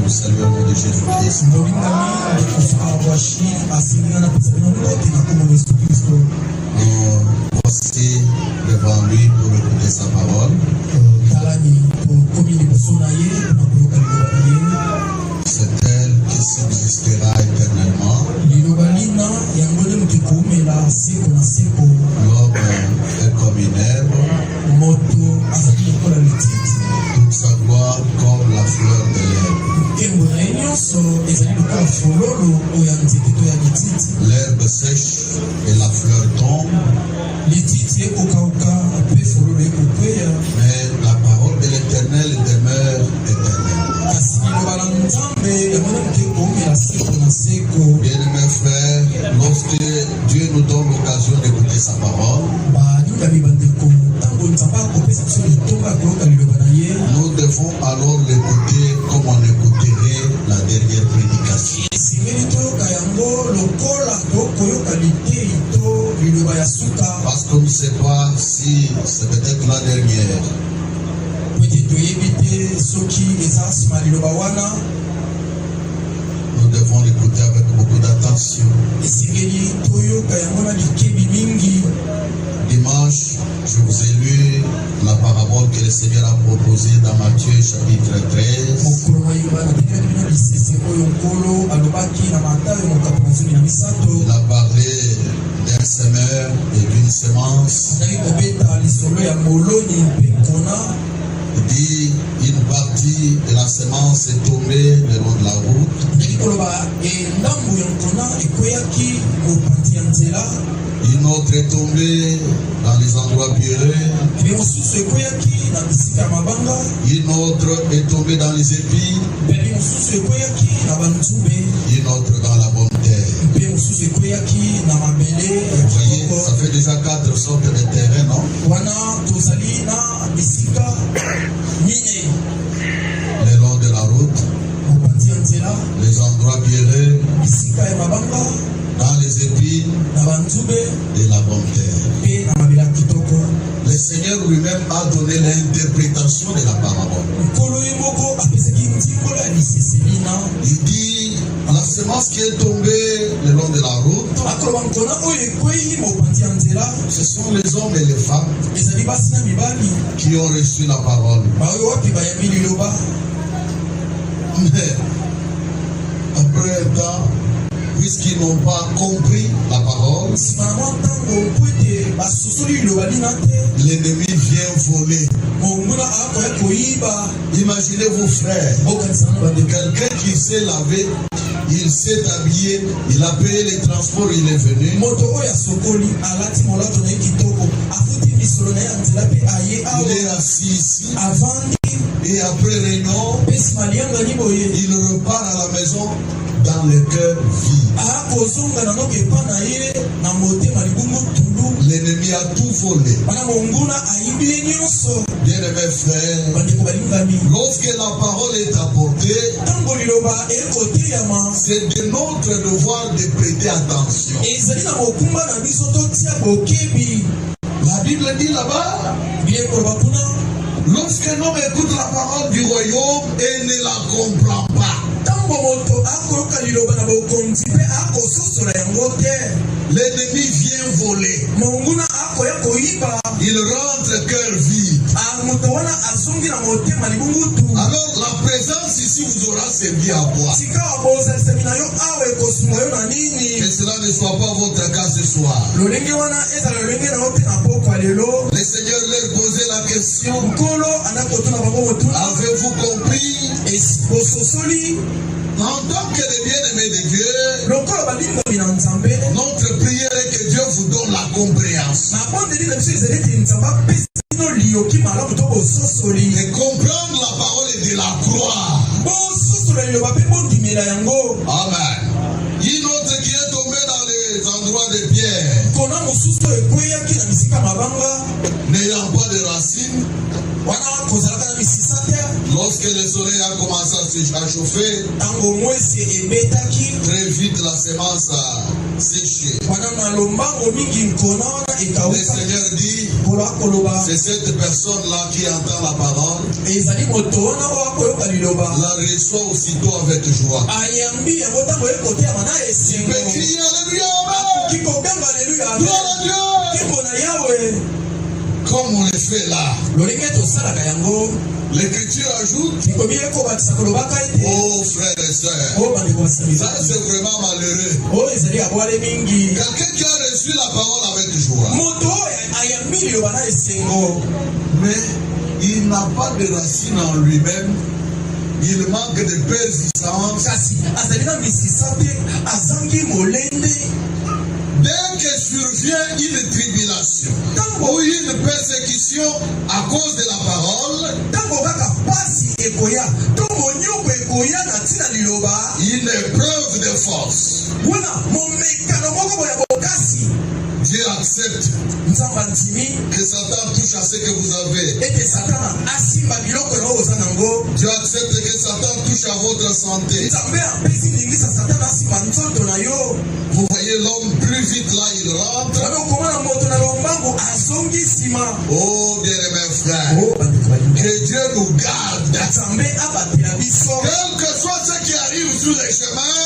vous salue au nom de Jésus-Christ. Voici devant lui pour écouter sa parole. C'est elle qui subsistera éternellement. L'homme est comme une herbe. Toute sa gloire comme la fleur de l'herbe. L'herbe sèche et la fleur tombe. Mais la parole de l'Éternel demeure éternelle. Bien-aimés frères, lorsque Dieu nous donne l'occasion d'écouter sa parole, nous devons alors l'écouter comme on écouterait la dernière prédication. Parce qu'on ne sait pas si c'est peut-être la dernière. Nous devons l'écouter avec beaucoup d'attention. Dimanche, je vous ai lu la parabole que le Seigneur a proposée dans Matthieu chapitre 13. Il a parlé d'un semeur et d'une semence. Il dit une partie de la semence est tombée le long de la route. Une autre est tombée dans les endroits pierreux. Une autre est tombée dans les épis. Une autre dans la bonne terre. Vous voyez, ça fait déjà 4 sortes de terrains, non? Le long de la route, les endroits pierreux, dans les épis de la bonne terre. Le Seigneur lui-même a donné l'interprétation de la parabole. Il dit, la semence qui est tombée le long de la route, ce sont les hommes et les femmes qui ont reçu la parole. Mais après un temps, puisqu'ils n'ont pas compris la parole, l'ennemi vient voler. Imaginez vos frères, quelqu'un qui s'est lavé, il s'est habillé, il a payé les transports, il est venu. Il est assis ici. Et après réunion, il repart à la maison dans le cœur vide. L'ennemi a tout volé. Bien-aimés frères, lorsque la parole est apportée, c'est de notre devoir de prêter attention. La Bible dit là-bas, lorsqu'un homme écoute la parole du royaume et ne la comprend pas, l'ennemi vient voler. Il rentre cœur vide. Alors la présence ici vous aura servi à boire. Que cela ne soit pas votre cas ce soir. Le Seigneur leur posait la question, avez-vous compris? En tant que les bien-aimés de Dieu, notre prière est que Dieu vous donne la compréhension. Et comprendre la parole et de la croire. Amen. Une autre qui est tombée dans les endroits de pierre, n'ayant pas de racines, Lorsque le soleil a commencé à chauffer, très vite la semence a séché. Le Seigneur dit, c'est cette personne-là qui entend la parole, la reçoit aussitôt avec joie. Il peut crier Alléluia, gloire à Dieu, comme on le fait là. L'Écriture ajoute, oh frères et sœurs, ça c'est vraiment malheureux. Quelqu'un qui a reçu la parole avec joie, mais il n'a pas de racine en lui-même, il manque de persistance. Dès que survient une tribulation ou une persécution à cause de la parole, une épreuve de force, Dieu accepte que Satan touche à ce que vous avez. Dieu accepte que Satan touche à votre santé. Vous voyez l'homme, plus vite là il rentre. Oh bien mes frères, que Dieu nous garde. Quel que soit ce qui arrive sur les chemins,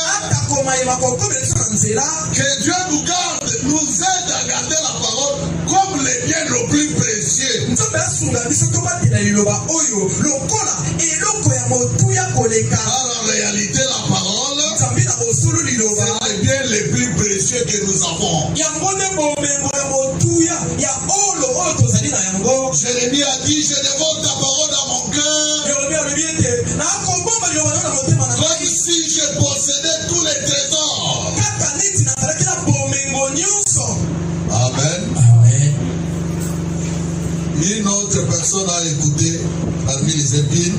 que Dieu nous garde, nous aide à garder la parole comme les biens nos plus précieux. Car en réalité la parole, c'est les biens les plus précieux que nous avons. Jérémie a dit, je dévore ta parole dans mon cœur, comme si je possédais tous les trésors. Amen. Une autre personne a écouté parmi les épines.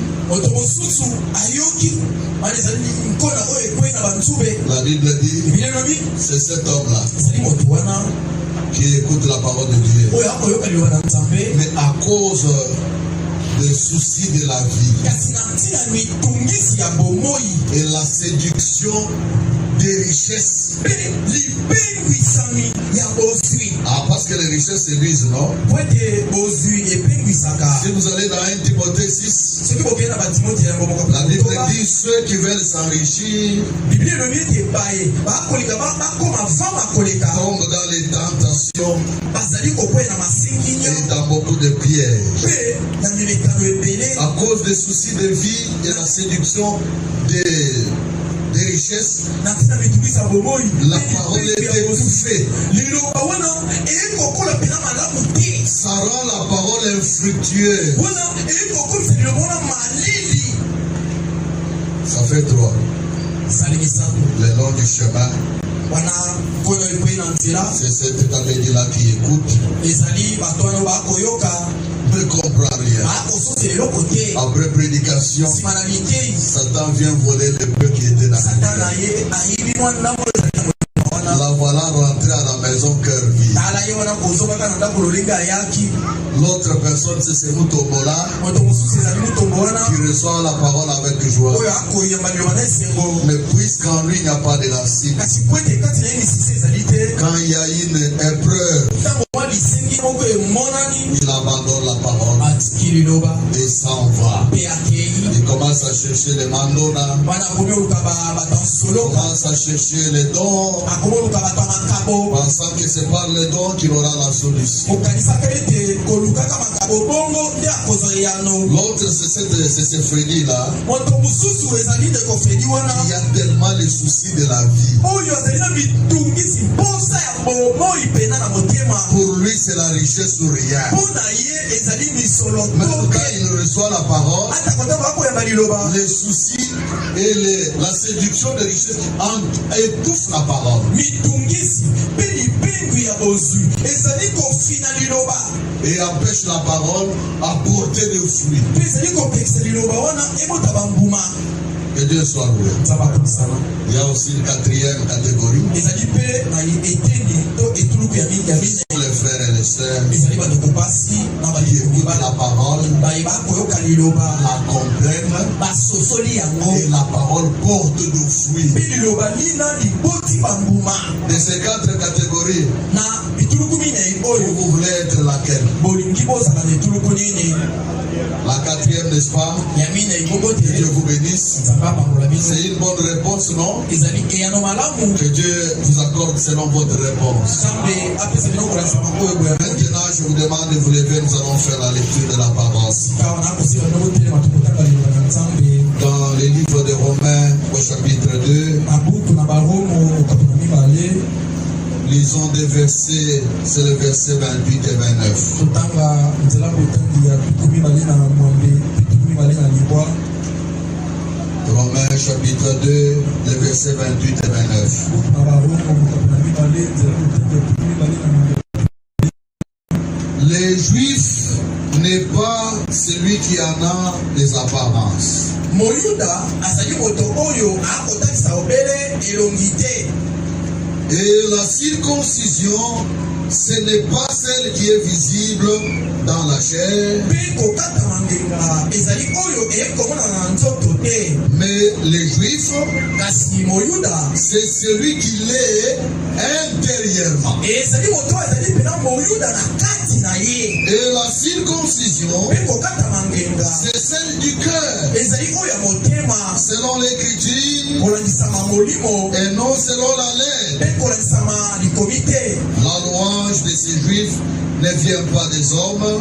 La Bible dit, c'est cet homme-là qui écoute la parole de Dieu. Mais à cause des soucis de la vie et la séduction des richesses. Ah, parce que les richesses séduisent, non? Si vous allez dans 1 Timothée 6, la Bible dit ceux qui veulent s'enrichir tombent dans les tentations et dans beaucoup de pièges. À cause des soucis de vie et la séduction des richesses, la parole est étouffée. Ça rend la parole infructueuse. Ça fait 3. Le long du chemin, c'est cette camélie-là qui écoute, ne comprend rien. Après prédication, Satan vient voler le peu qui était dans le cœur. La voilà rentrée à la maison cœur vide. L'autre personne, c'est Mutombola, qui reçoit la parole avec joie. Mais puisqu'en lui il n'y a pas de racine, quand il y a une épreuve, il abandonne la parole et s'en va. Il commence à chercher les mandona, il commence à chercher les dons, pensant que c'est par les dons qu'il aura la solution. L'autre, c'est ce Freddy-là, qui a tellement les soucis de la vie. Pour lui, c'est la richesse ou rien. Mais quand il reçoit la parole, les soucis et la séduction de richesse étouffent la parole. Et empêche la parole à porter des fruits. Que Dieu soit loué. Il y a aussi une 4e catégorie. les frères et les sœurs qui écoutent la parole, la comprennent et la parole porte de fruits. De ces 4 catégories, vous voulez être laquelle? La 4e, n'est-ce pas? Que Dieu vous bénisse. C'est une bonne réponse, non? Que Dieu vous accorde selon votre réponse. Maintenant, je vous demande de vous lever, nous allons faire la lecture de la parole. Dans le livre de Romains, au chapitre 2, lisons des versets, c'est le verset 28 et 29. Romains chapitre 2, les versets 28 et 29. Les Juifs n'est pas celui qui en a les apparences. Et la circoncision, ce n'est pas celle qui est visible dans la chair, mais les Juifs, c'est celui qui l'est intérieurement. Et la circoncision, c'est celle du cœur, selon l'écriture, et non selon la lettre. La louange de ces Juifs ne vient pas des hommes,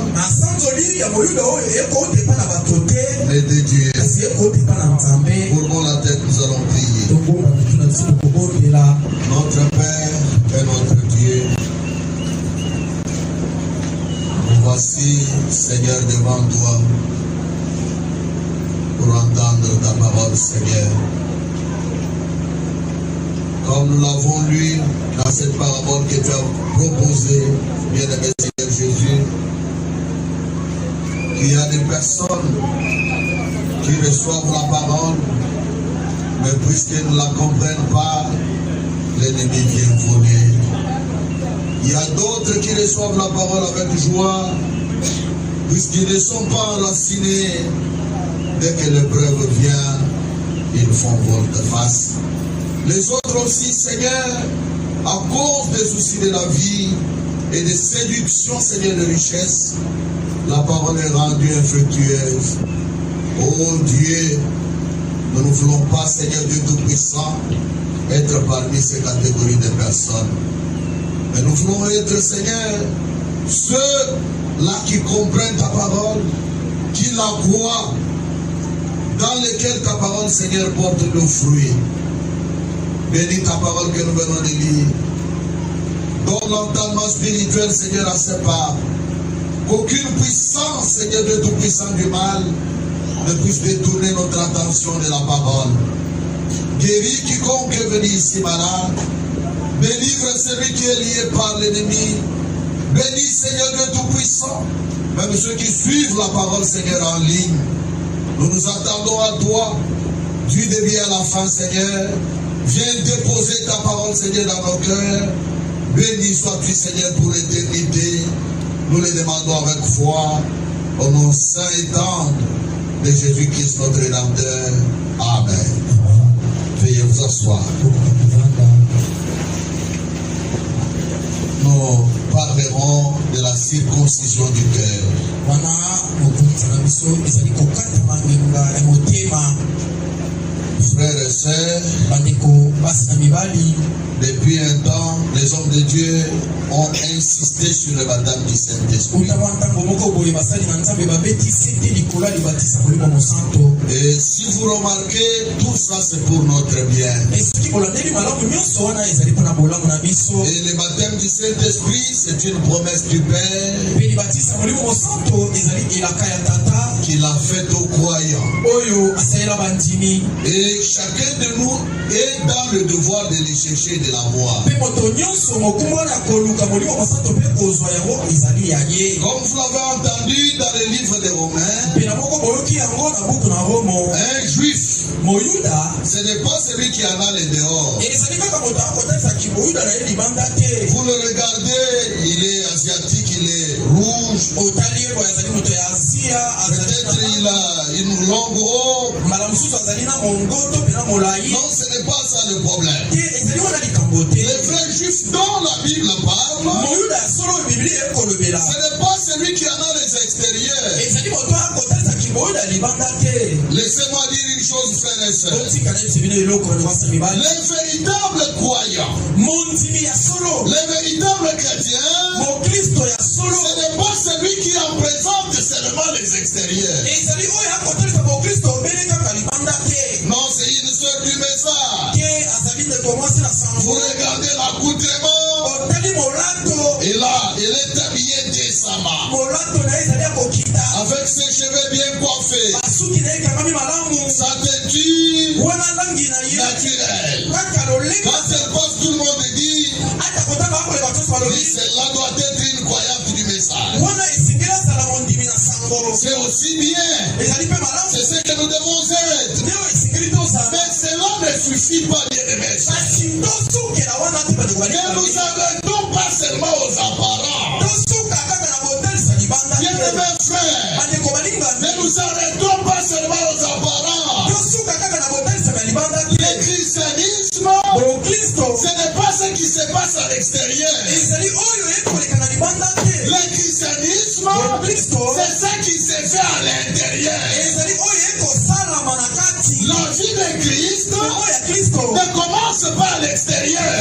mais de Dieu. Pour la tête, nous allons prier. Notre Père et notre Dieu, nous voici, Seigneur, devant toi, pour entendre ta parole, Seigneur. Comme nous l'avons lu dans cette parabole que tu as proposée, bien-aimé Seigneur Jésus, qu'il y a des personnes qui reçoivent la parole, mais puisqu'ils ne la comprennent pas, l'ennemi vient voler. Il y a d'autres qui reçoivent la parole avec joie, puisqu'ils ne sont pas enracinés. Dès que l'épreuve vient, ils font volte-face. Les autres aussi, Seigneur, à cause des soucis de la vie et des séductions, Seigneur, de richesse, la parole est rendue infructueuse. Oh Dieu, nous ne voulons pas, Seigneur Dieu Tout-Puissant, être parmi ces catégories de personnes. Mais nous voulons être, Seigneur, ceux-là qui comprennent ta parole, qui la croient, dans lesquels ta parole, Seigneur, porte le fruit. Bénis ta parole que nous venons de lire. Donne l'entendement spirituel, Seigneur, à ses pas. Qu'aucune puissance, Seigneur, de tout puissant du mal ne puisse détourner notre attention de la parole. Guéris quiconque est venu ici malade. Délivre celui qui est lié par l'ennemi. Bénis, Seigneur, de tout puissant. Même ceux qui suivent la parole, Seigneur, en ligne. Nous nous attendons à toi. Du début à la fin, Seigneur. Viens déposer ta parole, Seigneur, dans nos cœurs. Béni sois-tu, Seigneur, pour l'éternité. Nous le demandons avec foi, au nom saint et tendre de Jésus-Christ, notre Rédempteur. Amen. Veuillez vous asseoir. Nous parlerons de la circoncision du cœur. Frères et sœurs, depuis un temps, les hommes de Dieu ont insisté sur le baptême du Saint-Esprit. Et si vous remarquez, tout ça c'est pour notre bien. Et le baptême du Saint-Esprit, c'est une promesse du Père qu'il a faite aux croyants. Et chacun de nous est dans le devoir de les chercher, de l'avoir. Comme vous l'avez entendu dans le livre de Romains, un juif, ce n'est pas celui qui en a les dehors. Vous le regardez Peut-être il a une longue eau. Non, ce n'est pas ça le problème. Les vrais juifs dont la Bible parle, ce n'est pas celui qui en a les extérieurs. Laissez-moi dire une chose, frères et sœurs. Les véritables croyants, les véritables chrétiens, ce n'est pas celui qui en présente seulement les extérieurs. Non, c'est une seule du message. Vous regardez l'accoutrement, et là, il est habillé décemment, avec ses cheveux bien coiffés, sa teinture naturelle. Quand elle passe, tout le monde dit, celle-là doit être une croyante du message. C'est aussi bien. C'est ce que nous devons être. Mais cela ne suffit pas, bien aimés. Ne nous arrêtons pas seulement aux apparents. Bien aimés frères, ne nous arrêtons pas seulement aux apparents. Le christianisme, ce n'est pas ce qui se passe à l'extérieur. Le christianisme, c'est ce qui se fait à l'intérieur. La vie de Christ ne commence pas à l'extérieur,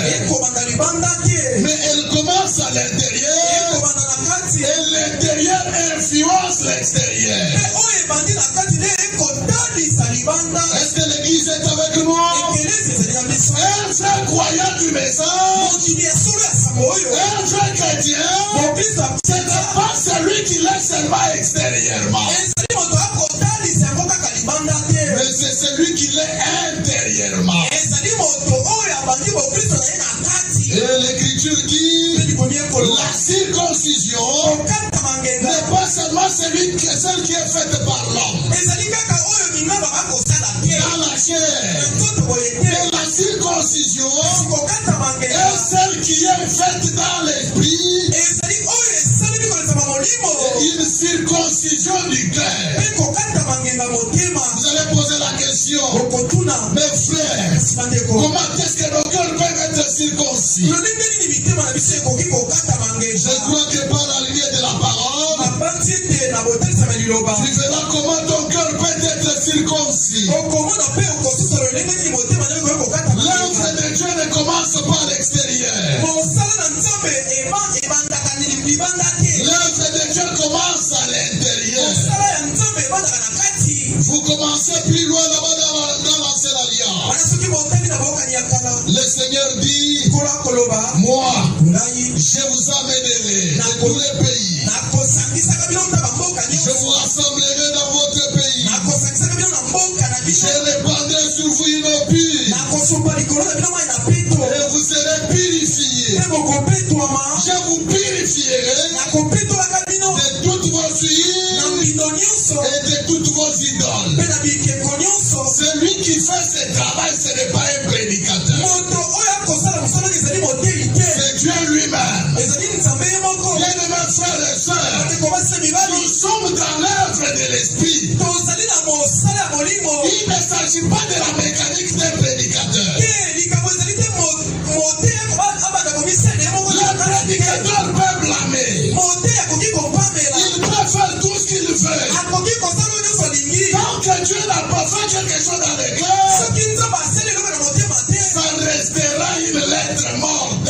mais elle commence à l'intérieur, et l'intérieur influence l'extérieur. Est-ce que l'église est avec nous? Un vrai croyant du message, un vrai chrétien, ce n'est pas celui qui l'est seulement extérieurement, mais c'est celui qui l'est intérieurement. Et l'écriture dit, la circoncision n'est pas seulement celle qui est faite par l'homme dans la chair, mais la circoncision est celle qui est faite dans l'esprit, une circoncision du cœur. Vous allez poser la question, mes frères, comment est-ce que nos cœurs peuvent être circoncis? Je crois que par la lumière de la parole, tu verras comment ton cœur peut être circoncis. L'œuvre de Dieu ne commence pas à l'extérieur. L'œuvre de Dieu commence à l'intérieur. Vous commencez plus loin là-bas dans l'ancienne alliance. Le Seigneur dit, moi, je vous amènerai de tous les pays. Je vous rassemblerai dans votre pays. Je répandrai sur vous une eau pure. Et vous serez purifiés. Je vous purifierai de toutes vos huiles et de toutes vos idoles. Celui qui fait ce travail, ce n'est pas un prédicateur. C'est Dieu lui-même. Bien-aimés frères et sœurs, nous sommes dans l'œuvre de l'esprit. Il ne s'agit pas de la mécanique d'un prédicateur. Le prédicateur peut blâmer. Il peut faire tout ce qu'il veut. Tant que Dieu n'a pas fait quelque chose dans le cœur, ça restera une lettre morte.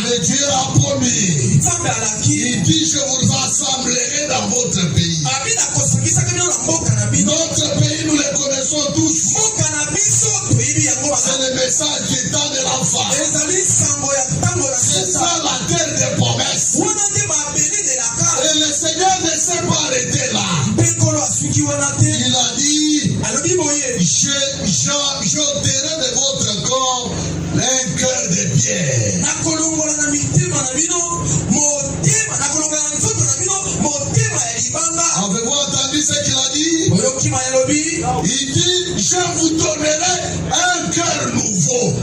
Mais Dieu a promis. Il dit, je vous rassemblerai dans votre pays. Notre pays, nous le connaissons tous. C'est le message du temps de l'enfant. C'est ça la terre des promesses. Et le Seigneur ne s'est pas arrêté là. Il a dit, j'ôterai de votre corps un cœur de pierre. Avez-vous entendu ce qu'il a dit? Il dit, je vous donnerai un cœur nouveau.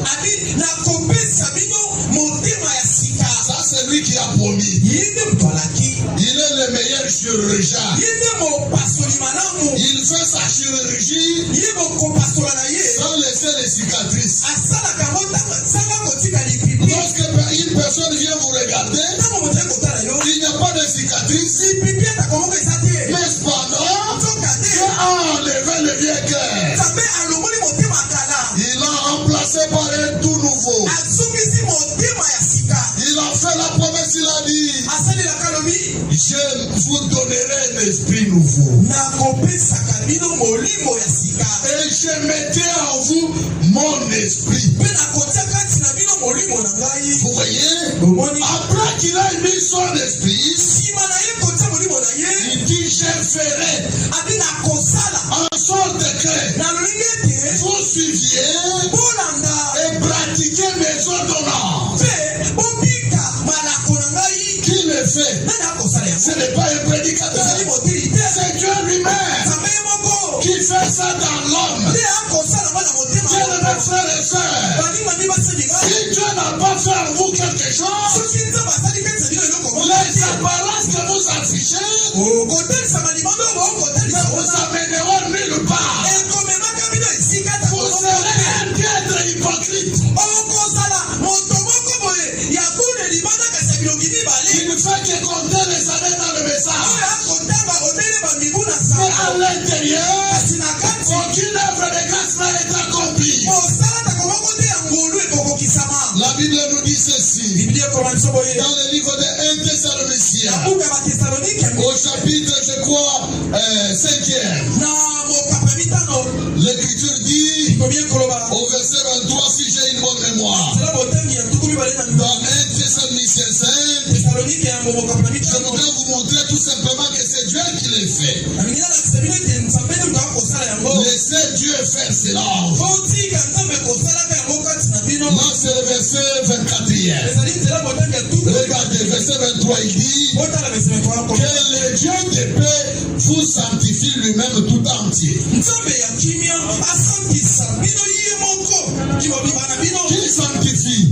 Ça, c'est lui qui a promis. Il est le meilleur chirurgien. Il fait sa chirurgie sans laisser les cicatrices. Lorsque une personne vient vous regarder, il n'y a pas de cicatrice. Mais cependant, Dieu a enlevé le vieux cœur. Il l'a remplacé par un tout nouveau. Il a fait la promesse, il a dit, je vous donnerai un esprit nouveau. Et je mettrai en vous mon esprit. Vous voyez, après qu'il a mis son esprit, il dit, je ferai en sorte que vous suiviez et pratiquiez mes ordonnances. Qui le fait? Ce n'est pas un prédicateur, c'est Dieu lui-même qui fait ça dans l'homme. Bien mes frères et sœurs, si Dieu n'a pas fait en vous quelque chose, les apparences que vous affichez ne vous amèneront nulle part. Vous serez un piètre hypocrite. Il ne fait que compter les années dans le message. Mais à l'intérieur, aucune œuvre de grâce n'a été accomplie. La Bible nous dit ceci. Dans le livre de 1 Thessaloniciens, au chapitre, je crois, 5e. L'écriture dit, au verset 23, si j'ai une bonne mémoire, dans 1 Thessaloniciens 5, je voudrais vous montrer tout simplement que c'est Dieu qui le fait. Laissez Dieu faire cela. Là, c'est le verset 24e. Regardez, verset 23, il dit que le Dieu de paix vous sanctifie lui-même tout entier. Qui sanctifie?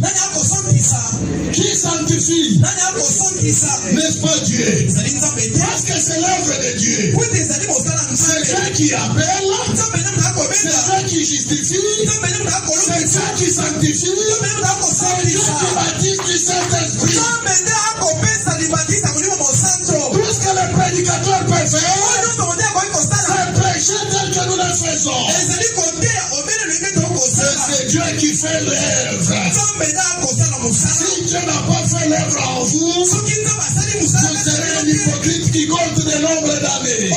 Qui sanctifie? N'est-ce pas Dieu? Parce que c'est l'œuvre de Dieu. C'est Dieu qui appelle, c'est Dieu qui justifie, c'est Dieu qui sanctifie, c'est Dieu qui baptise du Saint-Esprit. Tout ce que le prédicateur peut faire, c'est prêcher tel que nous le faisons. C'est Dieu qui fait l'œuvre. Si Dieu n'a pas fait l'œuvre en vous, vous serez un hypocrite qui compte de nombre d'années.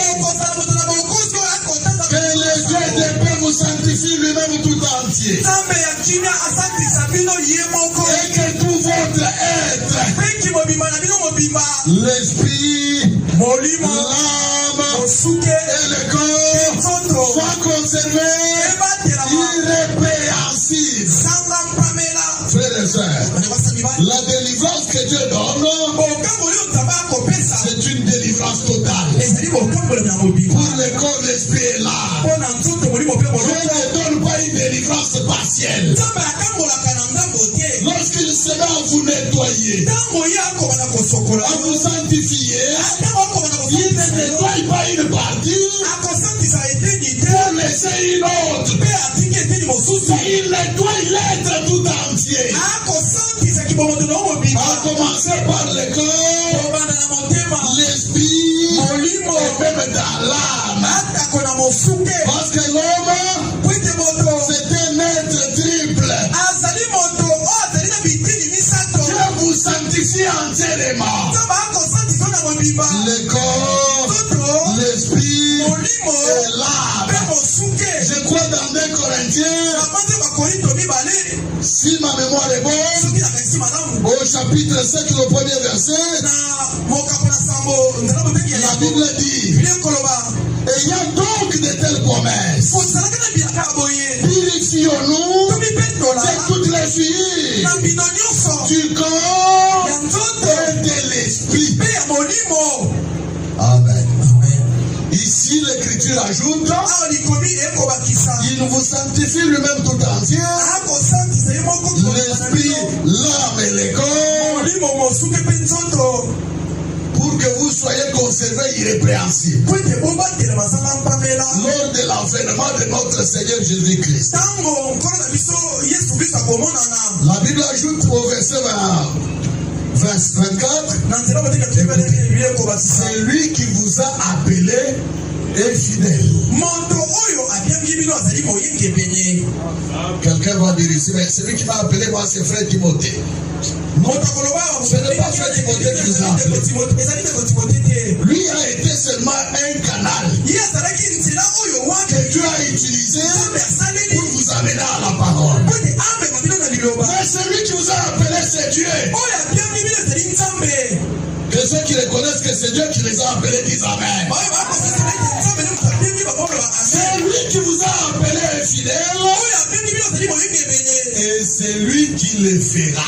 Que le Dieu de paix vous sanctifie lui-même tout entier. Et que tout votre être, l'esprit, l'âme et le corps soient conservés irrépréhensibles. Frères et sœurs, la délivrance que Dieu donne, c'est une délivrance totale. Pour le corps, l'esprit et l'âme. Dieu ne donne pas une délivrance partielle. Lorsqu'il se met à vous nettoyer, à vous sanctifier, il ne nettoie pas une partie pour laisser une autre. Il nettoie l'être tout entier. A commencer par le corps, l'esprit et même dans l'âme. Parce que l'homme, c'est un être triple. Dieu vous sanctifie entièrement. Le corps, l'esprit et l'âme. Je crois dans 2 Corinthiens, si ma mémoire est bonne, au chapitre 5, le premier verset, la Bible dit, ayant donc de telles promesses, purifions-nous de toutes les filles du corps et de l'esprit. Amen. Ici, l'écriture l'Écriture ajoute, il vous sanctifie lui-même tout entier, l'esprit, l'âme et le corps, pour que vous soyez conservés irrépréhensibles lors de l'avènement de notre Seigneur Jésus-Christ. La Bible ajoute au verset 24, c'est lui qui vous a appelé est fidèle. Quelqu'un va dire ici, mais celui qui m'a appelé, moi, c'est frère Timothée. Ce n'est pas frère Timothée qui vous a appelé. Lui a été seulement un canal que Dieu a utilisé pour vous amener à la parole. Mais celui qui vous a appelé, c'est Dieu. Que ceux qui reconnaissent que c'est Dieu qui les a appelés disent Amen. C'est lui qui vous a appelé fidèle. Et c'est lui qui le fera.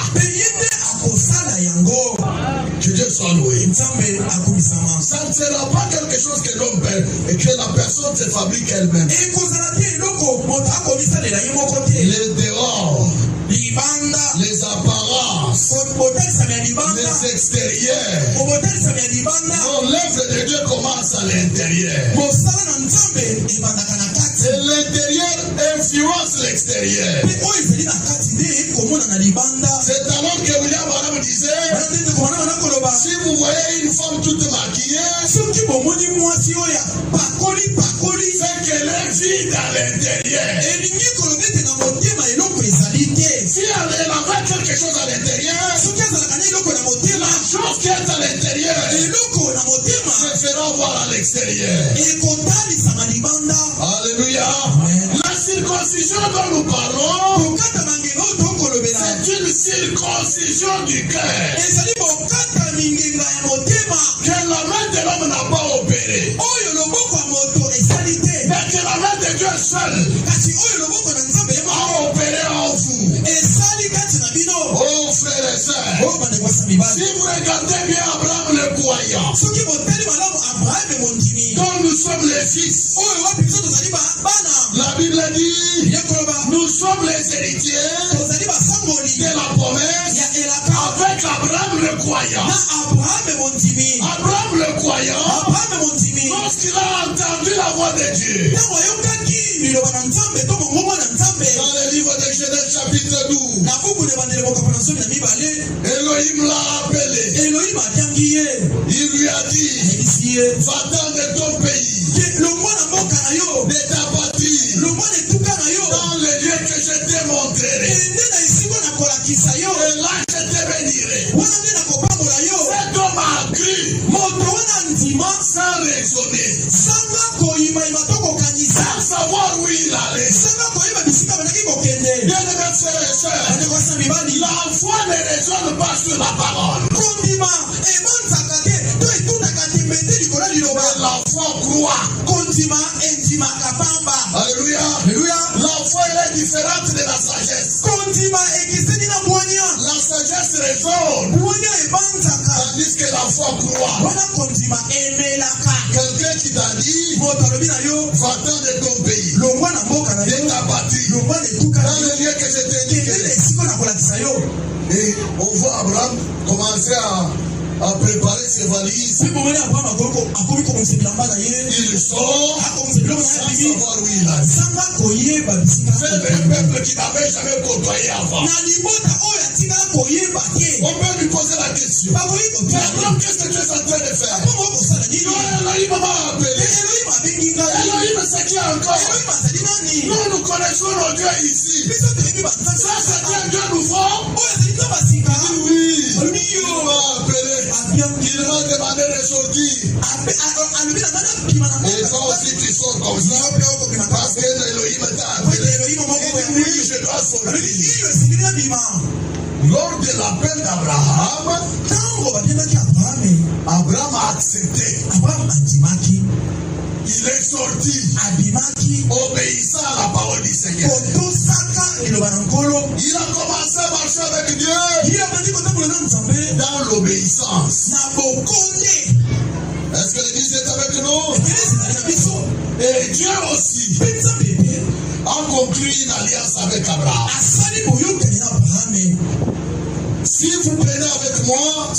Que Dieu soit loué. Ça ne sera pas quelque chose que l'homme perd et que la personne se fabrique elle-même. Les dehors, les apparences, les extérieurs. Non, l'œuvre de Dieu commence à l'intérieur. Et l'intérieur influence l'extérieur. C'est alors que William Branham disait, si vous voyez une femme toute maquillée, c'est qu'elle est vide à l'intérieur. Si elle avait quelque chose à l'intérieur, la chose qui est à l'intérieur se fera voir à l'extérieur. Alléluia. La circoncision dont nous parlons, c'est une circoncision du cœur que la main de l'homme n'a pas opéré, mais que la main de Dieu seule a opéré en vous. Oh frères et sœurs, si vous regardez bien Abraham le croyant, dont nous sommes les fils, la Bible dit, nous sommes les héritiers de la promesse avec Abraham le croyant. Abraham le croyant, lorsqu'il a entendu la voix de Dieu, dans le livre de Genèse chapitre 12, Elohim l'a appelé. Il lui a dit, va-t'en de ton pays, de ta patrie, dans le lieu que je te montrerai. Et là je te bénirai. Cet homme a cru sans raisonner, sans savoir où il allait. Bien aimés frères et sœurs, la foi ne raisonne pas sur la parole. La foi croit. Alléluia. La foi elle est différente de la sagesse. La sagesse raisonne, tandis que la foi croit. Quelqu'un qui t'a dit, va-t'en de ton pays, de ta patrie, dans le lieu que je t'ai indiqué. Et on voit Abraham commencer à préparer ses valises. Il sort sans savoir où il a. C'est le peuple qui n'avait jamais côtoyé avant. On peut lui poser la question. Mais Abraham, qu'est-ce que tu es en train de faire? Elohim m'a appelé. Elohim, c'est qui encore? Nous connaissons nos dieux ici. Ça, c'est un Dieu nouveau. Oui, il m'a appelé. Il m'a demandé de sortir. Et toi aussi tu sors comme ça parce que Elohim t'a appelé. Oui, je dois sortir. Lors de l'appel d'Abraham, Abraham a accepté. Il est sorti obéissant à la parole du Seigneur. Il a commencé à marcher avec Dieu dans l'obéissance. Est-ce que l'Église est avec nous? Et Dieu aussi a conclu une alliance avec Abraham. Si vous prenez avec moi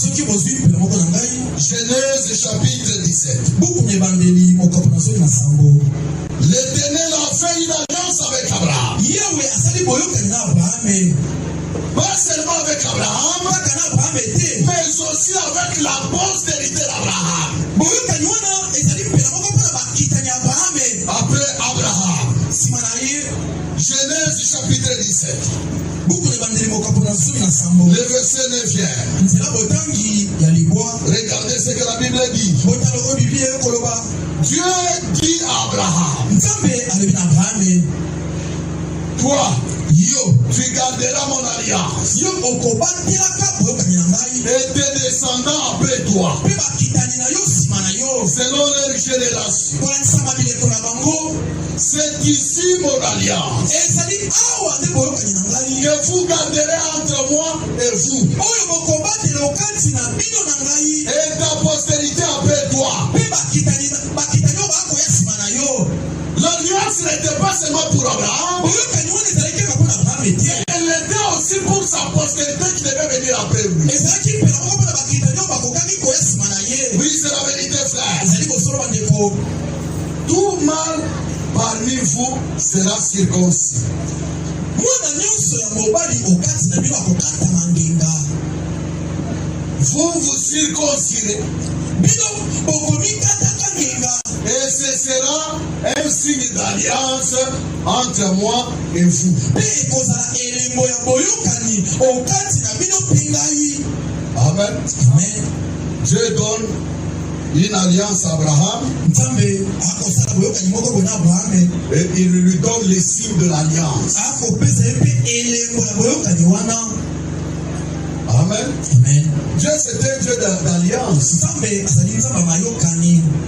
Genèse chapitre 17. L'Éternel a fait une alliance avec Abraham. Pas seulement avec Abraham, mais aussi avec la postérité d'Abraham. Après Abraham. Genèse chapitre 17. Le verset 9. Regardez ce que la Bible dit. Dieu dit à Abraham, toi, tu garderas mon alliance. Et tes descendants après toi, selon leur génération. C'est ici mon alliance que vous garderez entre moi et vous. Et ta postérité après toi. L'alliance n'était pas seulement pour Abraham. Elle était aussi pour sa postérité qui devait venir après lui. Oui, c'est la vérité, frère. Tout mâle parmi vous sera circoncis. Vous vous circoncirez. Et ce sera un signe d'alliance entre moi et vous. Amen. Dieu donne une alliance à Abraham et il lui donne les signes de l'alliance. Amen. Dieu c'est un Dieu d'alliance.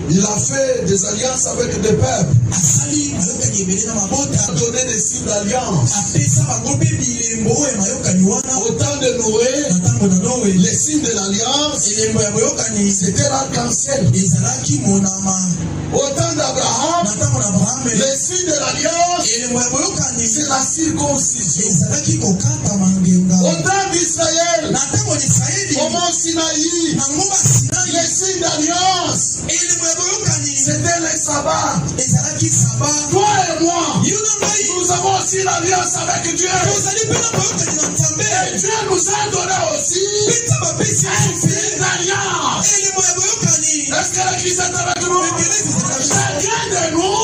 Il a fait des alliances avec des peuples. Il a donné des signes d'alliance. Au temps de Noé, les signes de l'alliance, c'était l'arc-en-ciel. Au temps d'Abraham, les signes de l'alliance, c'est la circoncision. Au temps d'Israël, au mont Sinaï, les signes d'alliance, c'était les sabbats. Toi et moi, nous avons aussi l'alliance avec Dieu. Et Dieu nous a donné aussi un signe d'alliance. Est-ce que l'Église est avec nous? Chacun de nous,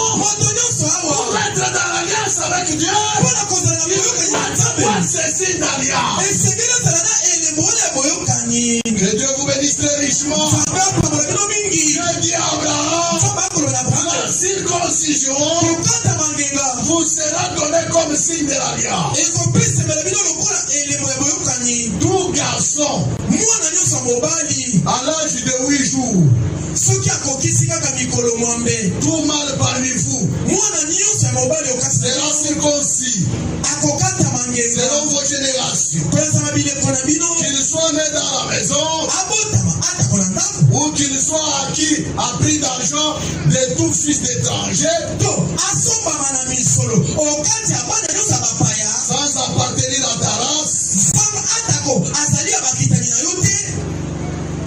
pour être dans l'alliance avec Dieu, il doit ce signe d'alliance. Que Dieu vous bénisse très richement. Dieu dit à Abraham, la circoncision vous sera donnée comme signe de l'alliance. Tout garçon, à l'âge de 8 jours, tout mâle parmi vous sera circoncis selon vos générations. Qu'il soit né dans la maison ou qu'il soit acquis à prix d'argent de tout fils d'étranger, sans appartenir à ta race.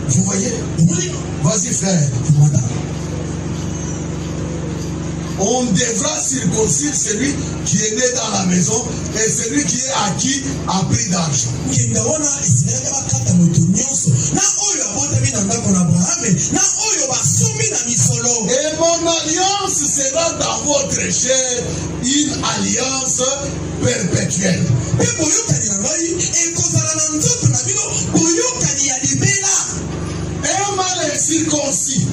Vous voyez? Vas-y frère. On devra circoncire celui qui est né dans la maison et celui qui est acquis à prix d'argent. Et mon alliance sera dans votre chair une alliance perpétuelle. Un mâle circoncis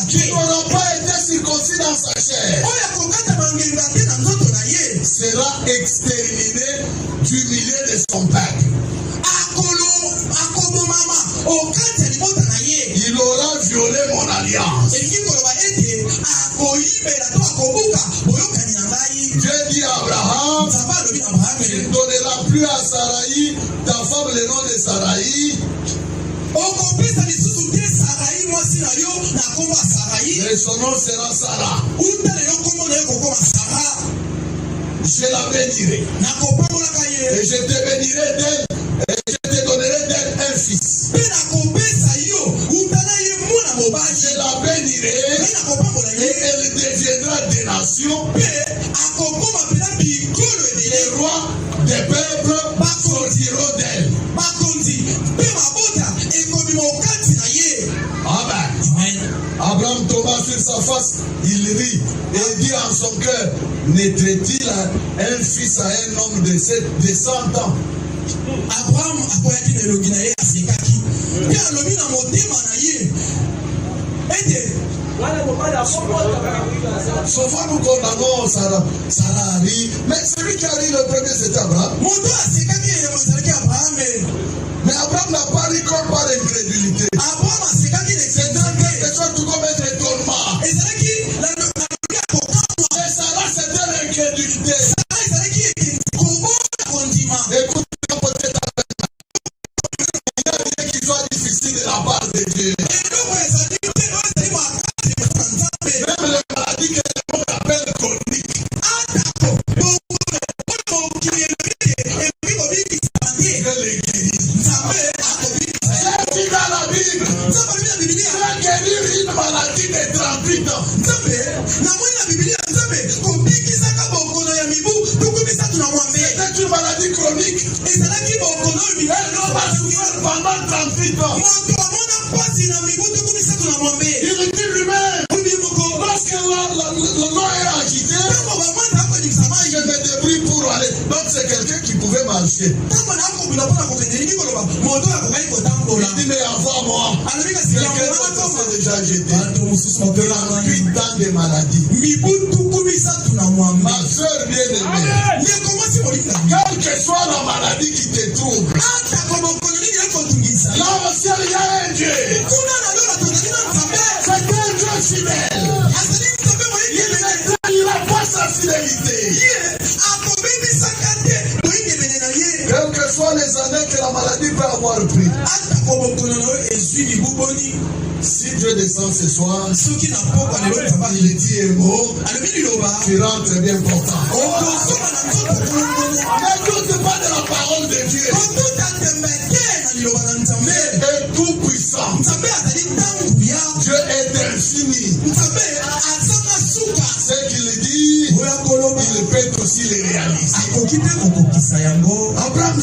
qui n'aura pas été circoncis dans sa chair sera exterminé du milieu de son peuple. Il aura violé mon alliance. Dieu dit à Abraham, tu ne donneras plus à Sarai, ta femme, le nom de Sarai, Et son nom sera Sarah. Je la bénirai. Et je te bénirai d'elle. Et je te donnerai d'elle un fils. Je la bénirai. Et elle deviendra des nations. Les rois des peuples sortiront d'elle. Amen. Abraham tomba sur sa face, il rit et dit en son cœur, naîtrait-il un fils à un homme de 100 ans? Abraham souvent nous condamnons Sarah rit, mais celui qui a ri le premier c'est Abraham. Mais Abraham n'a pas ri comme par incrédulité. C'est dans quelque chose tout comme un étonnement. Et Sarah c'était l'incrédulité. Écoute, qui soit difficile de la part de Dieu. Même les maladies que l'on appelle chroniques. Une maladie de 38 ans. C'était une maladie chronique. Elle n'a pas souffert pendant 38 ans. Il dit lui-même, lorsque le nom est agité, je me débrouille pour aller. Donc c'est quelqu'un qui pouvait marcher. Il dit mais avant moi, quelqu'un d'autre s'est déjà jeté. 38 ans de maladie. Ma soeur bien-aimée, quelle que soit la maladie qui te trouble, là au ciel il y a un Dieu. C'est un Dieu fidèle. Il n'a pas sa fidélité. Quelles que soient les années que la maladie peut avoir pris, si Dieu descend ce soir, il dit un mot, tu rentres bien important. N'écoute pas de la parole de Dieu. Mais est tout puissant. Dieu est infini. Ce qu'il dit, il peut aussi les réaliser. Abraham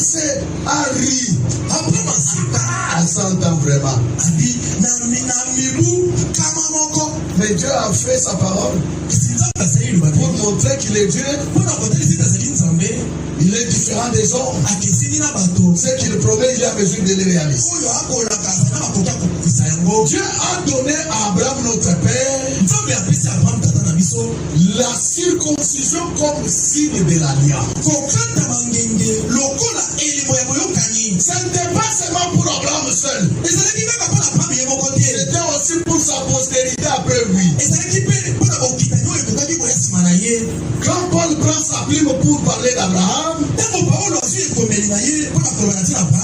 a ri. À 100 ans vraiment. Mais Dieu a fait sa parole pour montrer qu'il est Dieu. Il est différent des hommes. Ce qu'il promet, il a besoin de les réaliser. Dieu a donné à Abraham notre père la circoncision comme signe de l'alliance. Ce n'était pas seulement pour Abraham seul. C'était aussi pour sa postérité après lui. Quand Paul prend sa plume pour parler d'Abraham,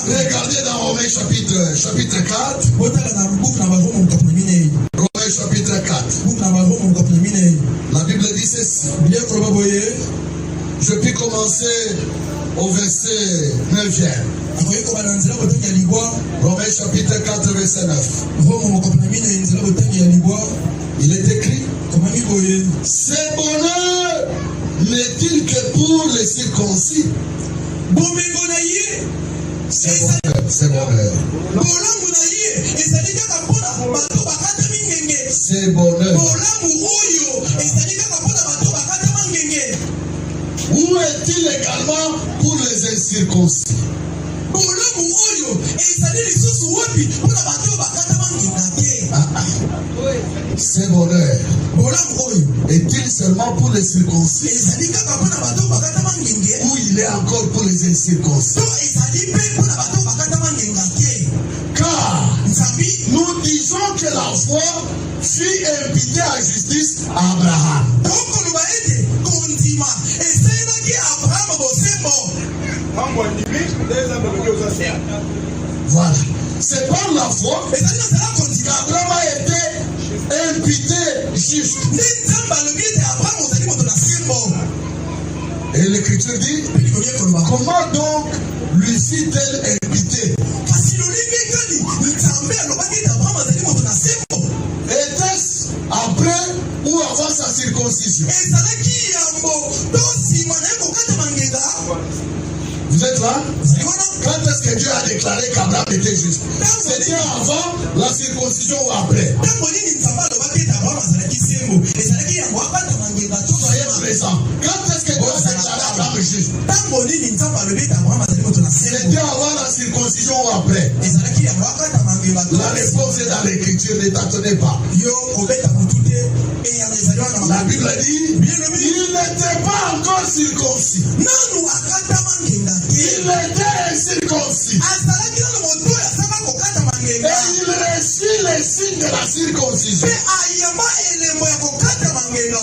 regardez dans Romains chapitre 4. Romains chapitre 4. La Bible dit ceci. Je peux commencer au verset 9e. Romains chapitre 4 verset 9. Il est écrit, ce bonheur n'est-il que pour les circoncis? C'est bonheur. C'est bonheur. Où est-il également pour les incirconcis? C'est bonheur. Est-il seulement pour les circoncis? Ou il est encore pour les incirconcis? Car nous disons que la foi fut imputée à justice à Abraham. Voilà. c'est par la foi qu'Abraham a été imputé juste. Et l'Écriture dit, comment donc lui fit-elle imputé? Était-ce après ou avant sa circoncision? Vous êtes là? Quand est-ce que Dieu a déclaré qu'Abraham était juste? C'était avant la circoncision ou après? Soyez présents. Quand est-ce que Dieu a déclaré Abraham juste? C'était avant la circoncision ou après? La réponse est dans l'Écriture, ne t'attendez pas. La Bible dit, il n'était pas encore circoncis. Il était incirconcis. Et il reçut les signes de la circoncision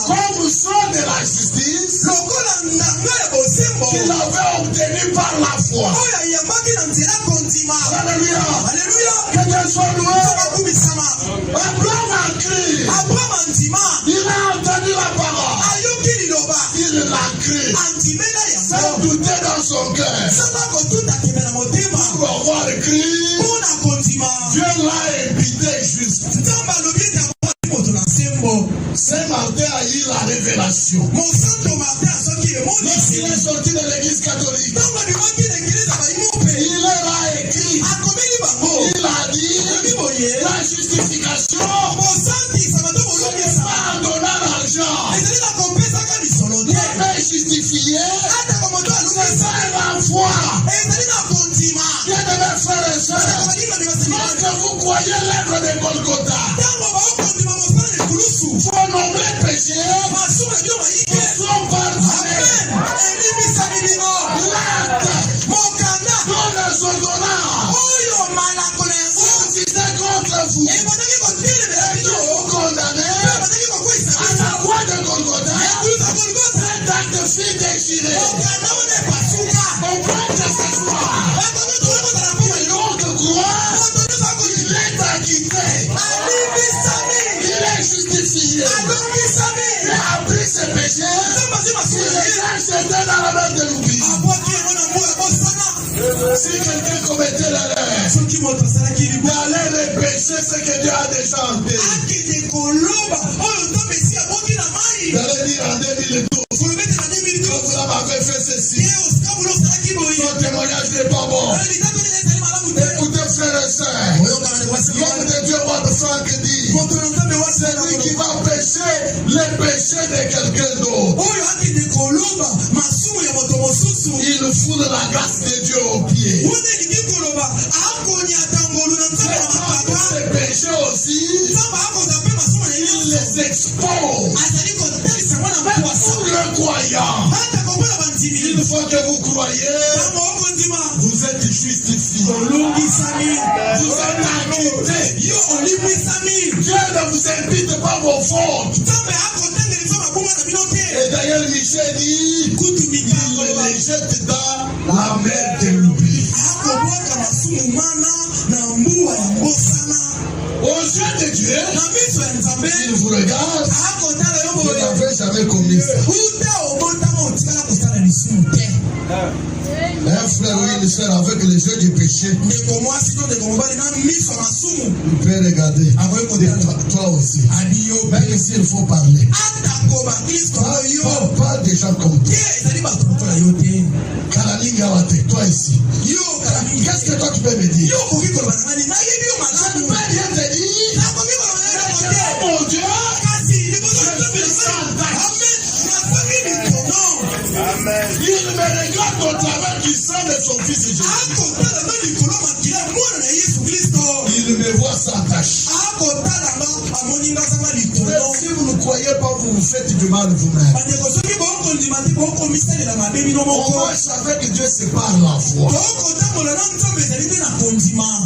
comme son de la justice qu'il avait obtenu par la foi. Alléluia. Que Dieu soit loué. Abraham a cru. Il a entendu la parole. Il l'a cru. Sans douter dans son cœur. Pour avoir cru, Dieu l'a imputé juste. Saint Martin a eu la révélation. Lorsqu'il est sorti de l'église catholique, il leur a écrit. Il a dit la justification, c'est pas en donnant l'argent. Dieu est justifié, c'est ça la foi. Bien de mes frères et sœurs, lorsque vous croyez l'œuvre de Golgotha, vos nombreux péchés sont pardonnés. L'acte dont les ordonnances existait contre vous et vous condamnez à la croix de Golgotha. Cet acte fut déchiré. On prend que ce soir. Et l'autre croix, il est acquitté. Il est justifié. Il a pris ses péchés. Il est acheté dans la main de l'oubli. Si quelqu'un commettait l'erreur d'aller repêcher ce que Dieu a déjà enterré, d'aller dire en 2012, vous avez fait ceci, son témoignage n'est pas bon. Écoutez frères et sœurs, l'homme de Dieu votre Franck dit, c'est lui qui va pécher les péchés de quelqu'un d'autre. Il fout de la grâce de Dieu aux pieds. Ces péchés aussi, il les expose. Pour le croyant, une fois que vous croyez, vous êtes justifié. Vous êtes acquitté. Dieu ne vous impute pas vos fautes. Et d'ailleurs, Michel dit, il les jette dans la mer de l'oubli. Aux yeux de Dieu, il vous regarde, vous n'avez jamais commis ça. Un frère ou une soeur avec les yeux du péché, il peut regarder. Toi aussi. Même ici, il faut parler. Pas des gens comme toi. Toi ici. Qu'est-ce que toi tu peux me dire? Je ne peux rien te dire. Mon Dieu, il me regarde au travers du sang de son fils Jésus. Il me voit sans tâche. Si vous ne croyez pas, vous vous faites du mal vous-même. On marche avec Dieu, c'est par la foi.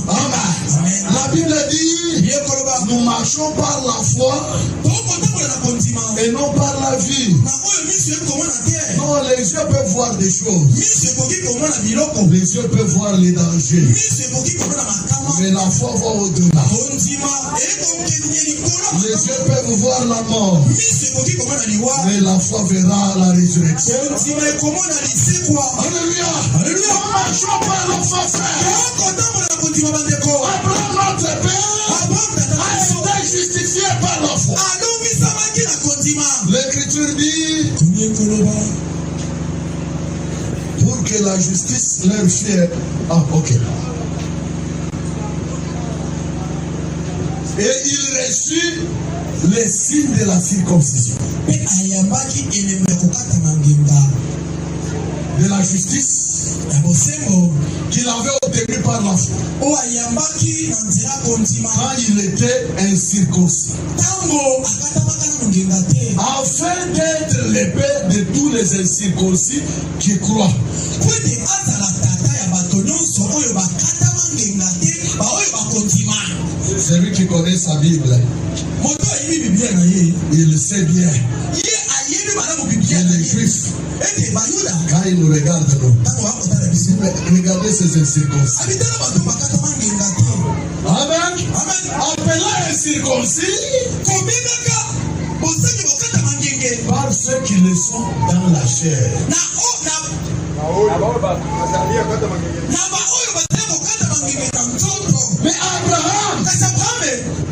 Amen. La Bible dit, nous marchons par la foi et non par la vue. Non, les Les yeux peuvent voir des choses. Les yeux peuvent voir les dangers. Mais la foi va au-delà. Les yeux peuvent voir la mort. Mais la foi verra la résurrection. Alléluia. Alléluia. Marchons par la foi, frère. Abraham, notre père, a été justifié par la foi. L'Écriture dit, pour que la justice leur fût... Ah, ok. Et il reçut les signes de la circoncision. De la justice qu'il avait obtenu par la foi. Quand il était incirconcis. Afin d'être le père de tous les incirconcis qui croient. Celui qui connaît sa Bible, il sait bien que les Juifs, quand ils nous regardent, regardez ces incirconcis. Amen. Appelant incirconcis par ceux qui le sont dans la chair. Mais Abraham,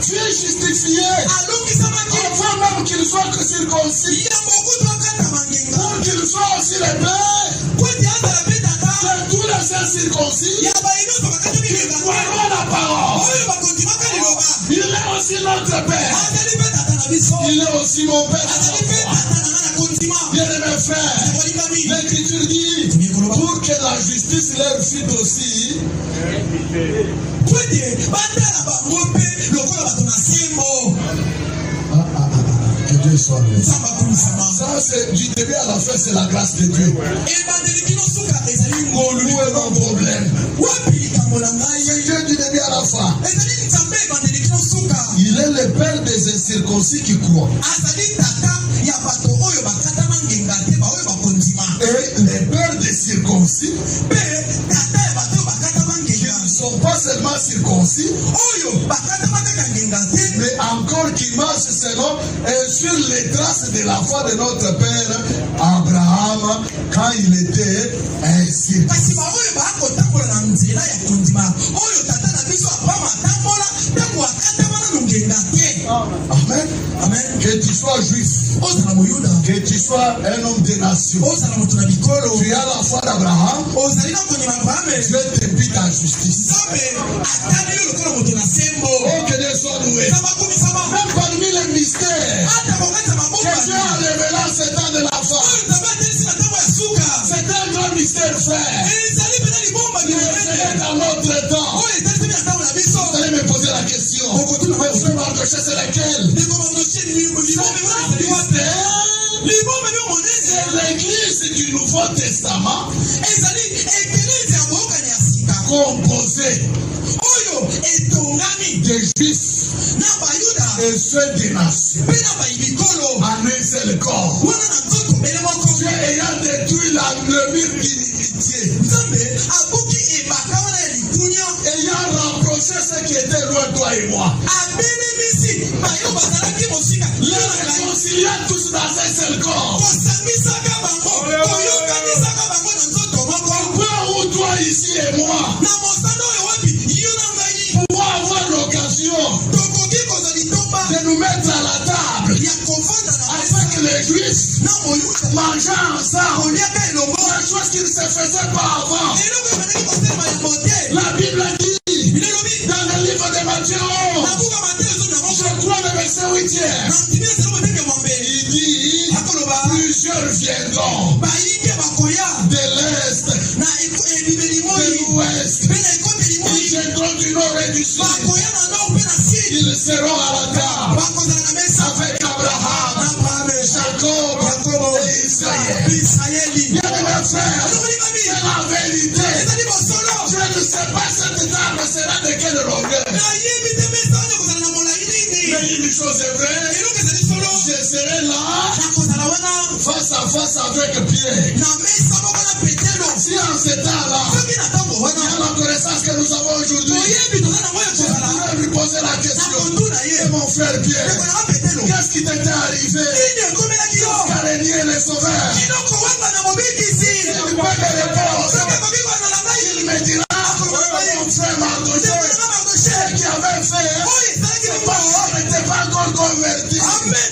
tu es justifié avant même qu'il soit circoncis, pour qu'il soit aussi le père de tous les incirconcis qui croiront la parole. Il est aussi notre père. Il est aussi mon père. Bien-aimés frères, l'Écriture dit, pour que la justice leur fût aussi. Que Dieu soit loué. Ça c'est du début à la fin, c'est la grâce de Dieu. Où est mon problème? C'est Dieu du début à la fin. Il est le père des incirconcis qui croient. Et les pères des circoncis qui ne sont pas seulement circoncis, mais encore qui marchent selon et sur les traces de la foi de notre père Abraham quand il était incirconcis. Amen. Amen. Que tu sois juif, que tu sois un homme de nation, tu as la foi d'Abraham, Dieu t'invite ta justice. Oh, que Dieu soit loué. Même parmi les mystères que Dieu a révélé en ce temps de la foi, c'est un grand mystère, frère. C'est dans notre temps. Vous allez me poser la question. C'est laquelle? C'est l'église du Nouveau Testament composée des Juifs et ceux des nations en un seul corps. Dieu ayant détruit le mur d'inimitié, ayant rapproché ceux qui étaient loin, toi et moi, les réconciliant tous dans un seul corps. Pourquoi où toi ici et moi pouvons avoir l'occasion de nous mettre à la table afin que les Juifs mangeant ensemble, la chose qui ne se faisait pas avant. La Bible dit dans le livre de Matthieu, je crois le verset 8e, il dit plusieurs viendront de l'Est, de l'Ouest, ils viendront du Nord et du Sud. Ils seront à la table avec Abraham, Jacob et Israël. Bien mes frères, c'est la vérité. Je ne sais pas cette table sera de quelle longueur. Mais une chose est vraie, je serai là, face à face avec Pierre. Si en ce temps-là, il y a la connaissance que nous avons aujourd'hui, je vais lui poser la question. Et mon frère Pierre, qu'est-ce qui t'était arrivé? Qu'est-ce qu'a régné les sauveurs? Il me répond. Il me dira, mon frère Mardoché, ce qu'il avait fait, on n'était pas encore converti. Amen.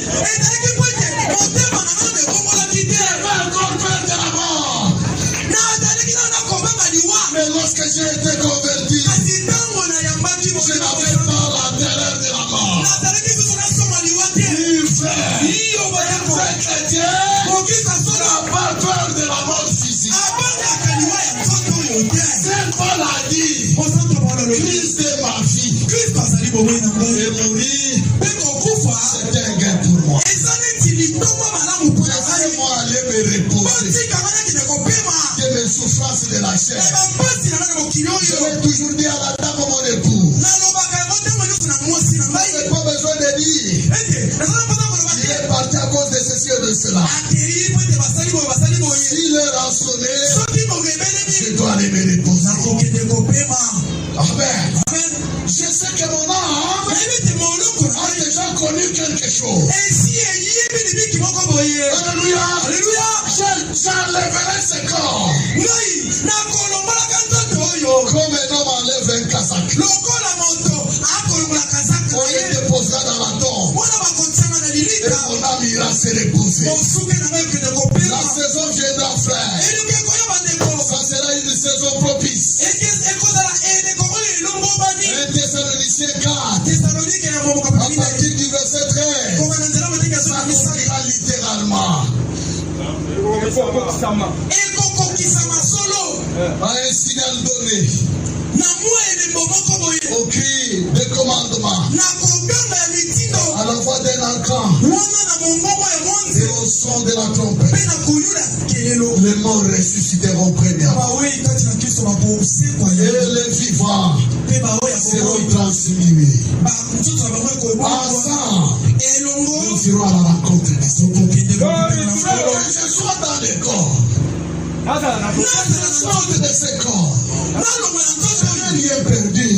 Il avait encore peur de la mort. Mais lorsque j'ai été converti, je n'avais pas la terreur de la mort. Frère chrétien, n'a pas peur de la mort physique. Saint Paul a dit, Christ est ma vie. Et mourir, c'est un gain pour moi. Laissez-moi aller me reposer de mes souffrances de la chair. Je vais toujours dire à la dame, mon époux, vous n'avez pas besoin de dire. Il est parti à cause de ceci et de cela. S'il est rançonné, je dois aller me reposer. Amen. Je sais que mon âme a déjà connu quelque chose. Alléluia. J'enlèverai ce corps. Comme un homme enlève un casaque. On le déposera dans la tombe. Et mon âme ira se reposer. La saison viendra, frère. Ça sera une saison propice. 1 Thessaloniciens 4. À partir du verset 13. Ça nous dira littéralement. À un signal donné. Au cri de commandement. À la voix d'un archan. Et au son de la trompette. Les morts ressusciteront premièrement. Et les vivants seront transmués. Ensemble, nous irons à la rencontre des autres. Que je sois dans les corps. La sorte de ce corps. Je n'ai rien perdu.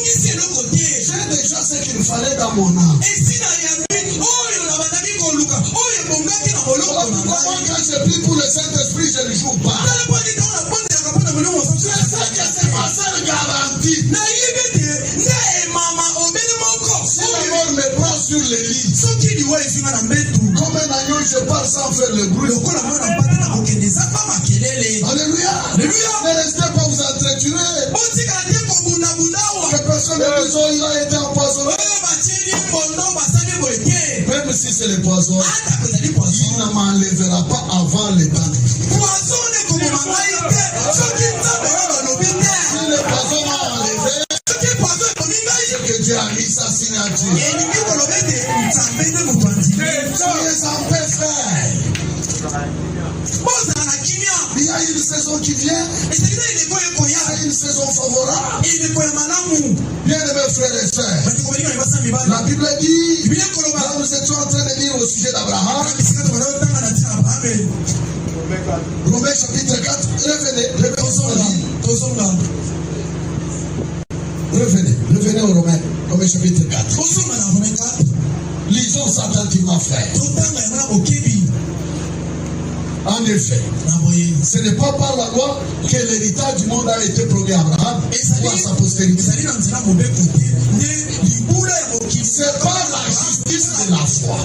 J'ai déjà ce qu'il fallait dans mon âme. Comment quand je prie pour le Saint-Esprit, je ne joue pas. Je sais que c'est ma seule garantie. Si la mort me prend sur le lit, comme un agneau, je pars sans faire le bruit. Alléluia. Ne restez pas vous entretuer. Que personne ne dise, oh, il a été empoisonné. Même si c'est le poison, il ne m'enlèvera pas avant le temps. Si le poison m'a enlevé, c'est que Dieu a mis sa signature. Soyez en paix, frère. Il y a une saison qui vient. Il y a une saison favorable. Bien aimés frères et sœurs, la Bible dit, là nous étions en train de lire au sujet d'Abraham, Romains chapitre 4, revenez au Romains chapitre 4. Lisons ça attentivement, frère. En effet, ce n'est pas par la loi que l'héritage du monde a été promis à Abraham ou à sa postérité. C'est par la justice de la foi.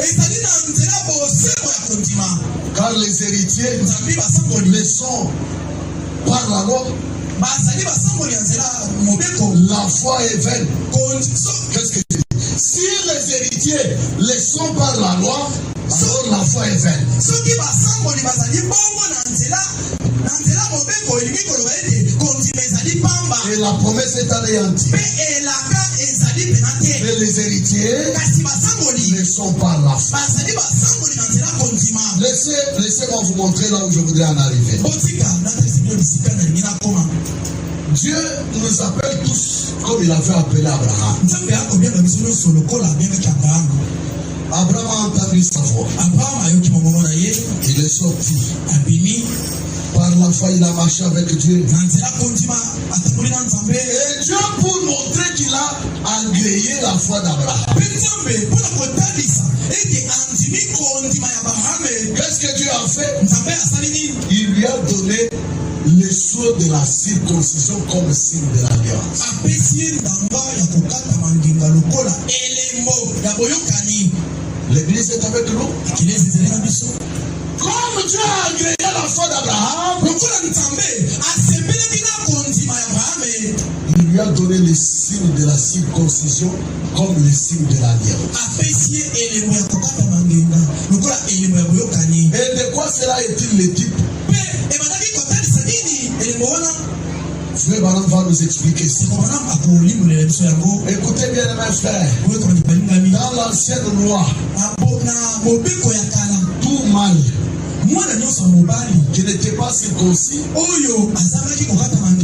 Car les héritiers le sont par la loi. La foi est vaine. Qu'est-ce que je dis? Si les héritiers le sont par la loi, alors la foi est vaine. Et la promesse est anéantie. Mais les héritiers ne sont pas la foi. Laissez-moi vous montrer là où je voudrais en arriver. Dieu nous appelle tous comme il avait appelé Abraham. Abraham a entendu sa voix. Il est sorti. Par la foi, il a marché avec Dieu. Et Dieu, pour montrer qu'il a agréé la foi d'Abraham, qu'est-ce que Dieu a fait? Il lui a donné le sceau de la circoncision comme signe de l'alliance. L'église est avec nous. Comme Dieu a agréé la foi d'Abraham, il lui a donné le signe de la circoncision comme le signe de l'alliance. Et de quoi cela est-il le type? Frère Baram va nous expliquer ça. Écoutez bien mes frères. Dans l'ancienne loi, tout mâle qui n'était pas circoncis,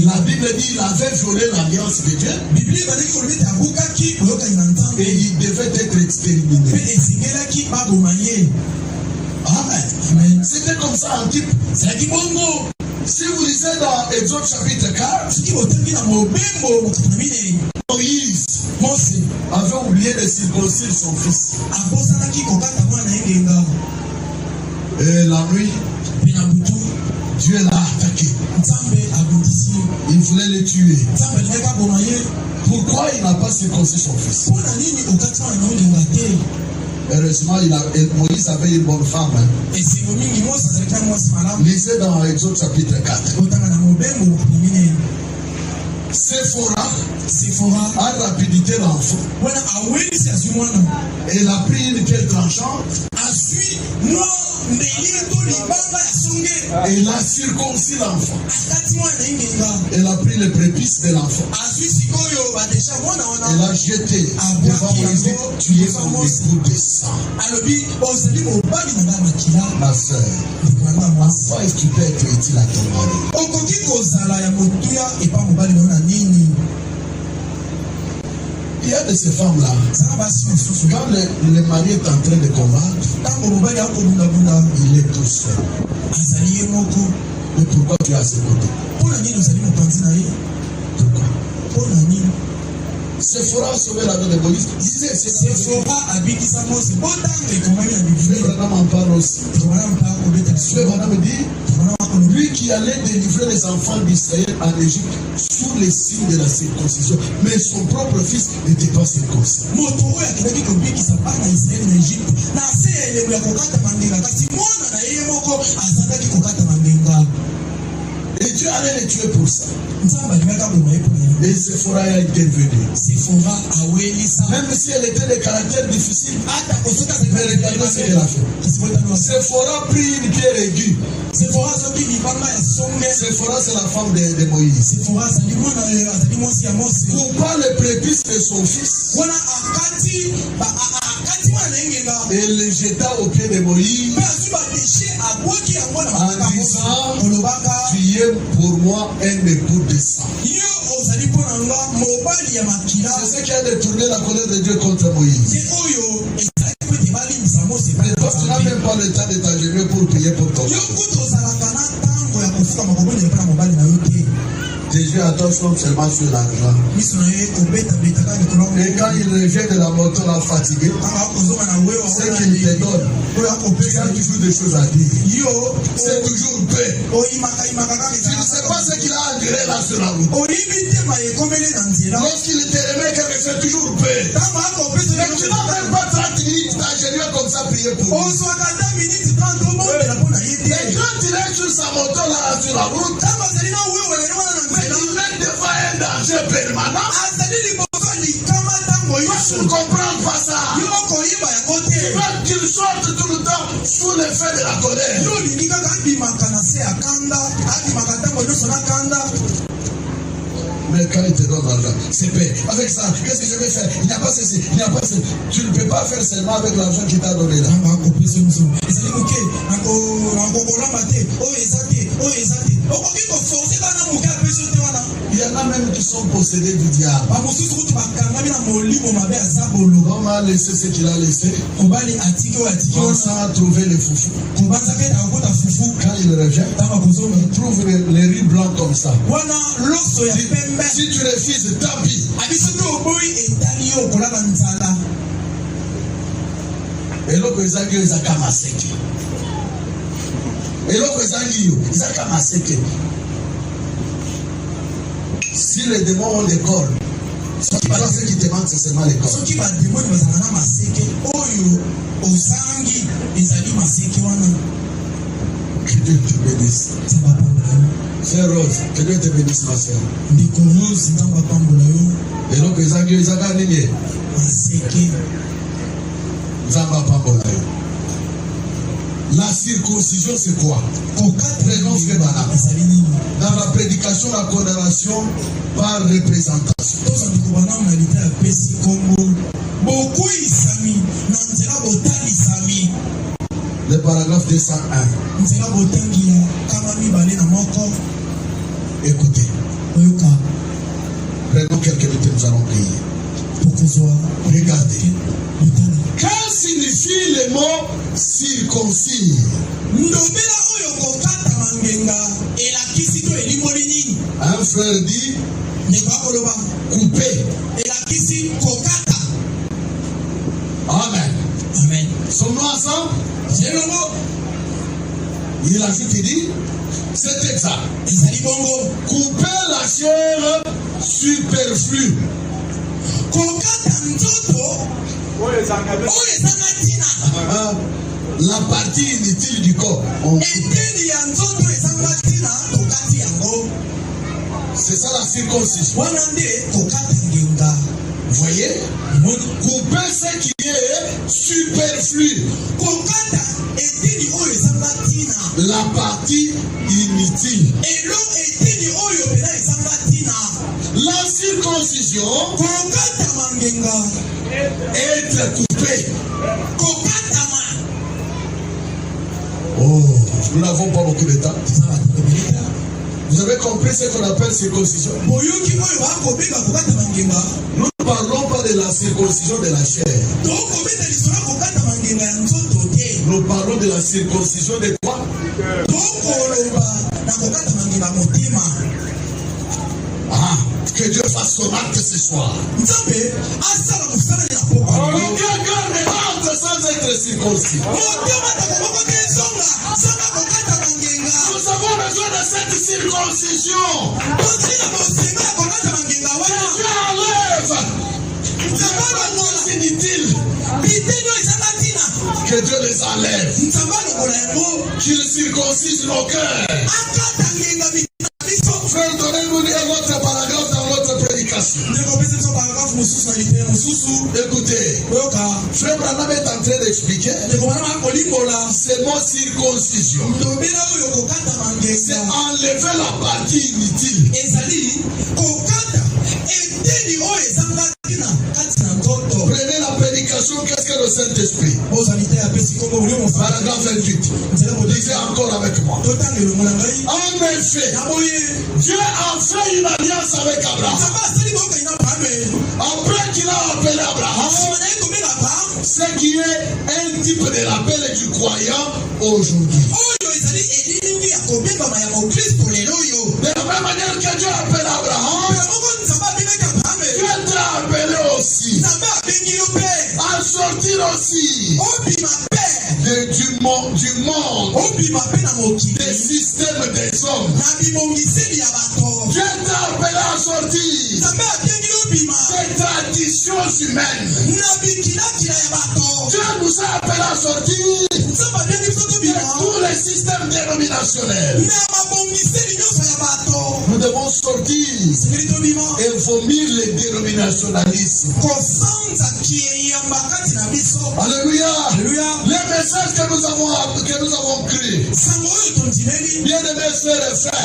la Bible dit qu'il avait violé l'alliance de Dieu et il devait être exterminé. Amen. C'était comme ça en type. Si vous lisez dans Exode chapitre 4, Moïse avait oublié de circoncire son fils. Et la nuit, Dieu l'a attaqué. Il voulait le tuer. Pourquoi il n'a pas circoncis son fils? Heureusement, Moïse avait une bonne femme. Lisez dans Exode chapitre 4. Séphora a rapidité l'enfant. Elle a pris une pierre tranchante. Elle a circoncis l'enfant. Elle a pris le prépuce de l'enfant. Elle a jeté devant Moïse. Tu es mon époux de sang. Ma soeur, pourquoi est-ce que tu peux être utile à ton mari? Il y a de ces femmes-là, quand le mari est en train de combattre, il est tout seul. Mais pourquoi tu es à ses côtés? Pourquoi? Séphora a sauvé la vie de Moïse. Séphora habite sa mort. Abraham en parle aussi. Abraham dit, lui qui allait délivrer les enfants d'Israël en Égypte sous les signes de la circoncision, mais son propre fils n'était pas circoncis. Et Dieu allait les tuer pour ça. Et Séphora a intervenu. Même si elle était de caractère difficile, mais regardez ce qu'elle a fait. Séphora prit une pierre aiguë. Séphora c'est la femme de Moïse. Coupa le prépuce de son fils. Et le jeta au pied de Moïse en disant, tu es pour moi un époux de sang. C'est ce qui a détourné la colère de Dieu contre Moïse. Mais toi, tu n'as même pas le temps de t'agenouiller pour prier pour ton fils. Jésus attention seulement sur l'argent. Et quand il revient de la moto là fatigué, ce qu'il te donne, tu as toujours des choses à dire. C'est toujours paix. Tu ne sais pas ce qu'il a enduré là sur la route. Lorsqu'il te remet quelque chose, c'est toujours paix. Mais tu n'as même pas 30 minutes d'ingénieur comme ça prier pour lui. Et quand il est sur sa moto là sur la route, il met devant un danger permanent. Tu ne comprends pas ça. Tu veux qu'il sorte tout le temps sous l'effet de la colère. Mais quand il te donne l'argent, c'est paix. Avec ça, qu'est-ce que je vais faire? Il n'y a pas ceci, il n'y a pas ceci. Tu ne peux pas faire seulement avec l'argent qu'il t'a donné là. Il y en a sont possédés du diable. On va laisser ce qu'il a laissé. On a trouvé les foufous. Quand il revient, il trouve les riz blancs comme ça. Si tu refuses, tant pis. Et là, les gens ils ont kamassé. Et là, les gens ils ont kamassé. Si les démons ont des corps, ce qui te manque, c'est seulement les corps. Que Dieu te bénisse. Frère Rose, que Dieu te bénisse, ma soeur. Et donc, les gens ils ont gagné. La circoncision, c'est quoi? Dans la prédication, la condamnation par représentation. Le paragraphe 201. Écoutez. Prenons quelques minutes, nous allons prier. Regardez. Que signifie le mot circoncis? Un frère dit couper. Amen. Amen. Sommes-nous ensemble? Il ajoute, il dit, c'est exact. Couper la chair superflue. La partie inutile du corps. C'est ça la circoncision. Vous voyez? Couper ce qui est superflu. La partie inutile. La circoncision, être coupé. Oh, nous n'avons pas beaucoup de temps. Vous avez compris ce qu'on appelle circoncision? Nous ne parlons pas de la circoncision de la chair. Nous parlons de la circoncision de quoi? Ah, que Dieu fasse son acte ce soir. Aucun cœur ne rentre sans être circoncis. Nous avons besoin de cette circoncision. Dieu enlève. C'est inutile. Que Dieu les enlève. Qu'il circoncise nos cœurs. Frère, donnez-nous votre paragraphe dans votre prédication. Écoutez, Frère Branham est en train d'expliquer ce mot circoncision. C'est enlever la partie inutile. Prenez la prédication, qu'est-ce que le Saint-Esprit? Paragraphe 28. Lisez encore avec moi. En effet, Dieu a fait une alliance avec Abraham. Après qu'il a appelé Abraham, ce qui est un type de l'appel du croyant aujourd'hui. De la même manière que Dieu a appelé Abraham, Dieu t'a appelé aussi à sortir aussi du monde, des systèmes des hommes. Dieu t'a appelé à sortir des traditions humaines. Dieu nous a appelé à sortir de tous les systèmes dénominationnels. Nous devons sortir et vomir les dénominationalismes. Alléluia. Les messages que nous avons cru, bien aimés frères et frères,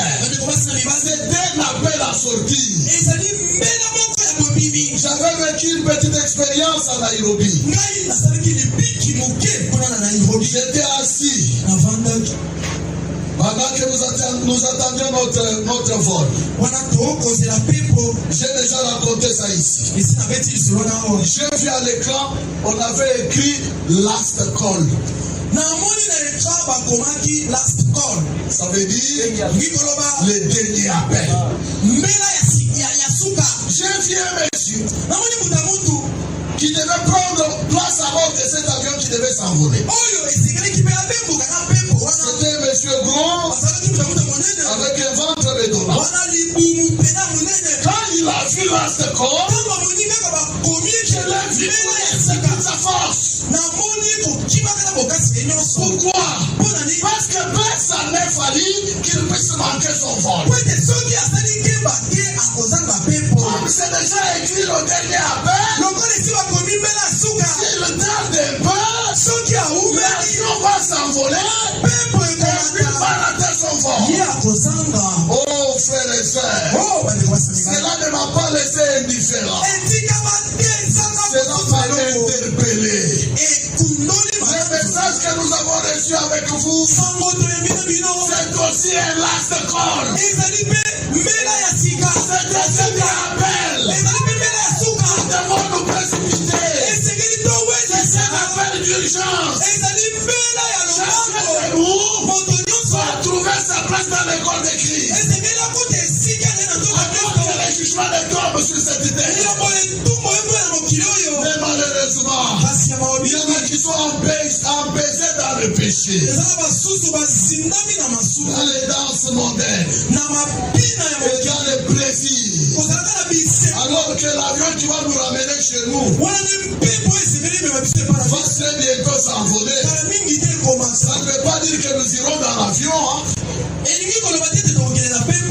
c'est un appel à sortir. J'avais vécu une petite expérience à Nairobi. J'étais assis Pendant que nous attendions notre vol, j'ai déjà raconté ça ici. J'ai vu à l'écran, on avait écrit Last Call. Ça veut dire le dernier appel. J'ai vu un monsieur qui devait prendre place à bord de cet avion qui devait s'envoler. C'était un monsieur gros avec un ventre de dollar. Quand il a vu Last Call, je l'ai vu c'est toute sa force. Pourquoi? Parce que personne n'est fallu qu'il puisse manquer son vol. Comme c'est déjà écrit le dernier appel, si le temps d'un peu, l'avion va s'envoler et puis va rater son vol. Oh frères et sœurs, cela ne m'a pas laissé indifférent. Cela m'a interpellé. Le message que nous avons reçu avec vous, c'est aussi un last call. C'est un dernier appel. Nous devons nous précipiter. C'est un appel d'urgence. Chacun de nous va trouver sa place dans l'école de Christ. Alors que le jugement ne tombe sur cette terre. Mais malheureusement, il y en a qui sont empêchés dans le péché. Dans les danses mondaines. Et dans les plaisirs. Alors que l'avion qui va nous ramener chez nous va très bientôt s'envoler. Ça ne veut pas dire que nous irons dans l'avion.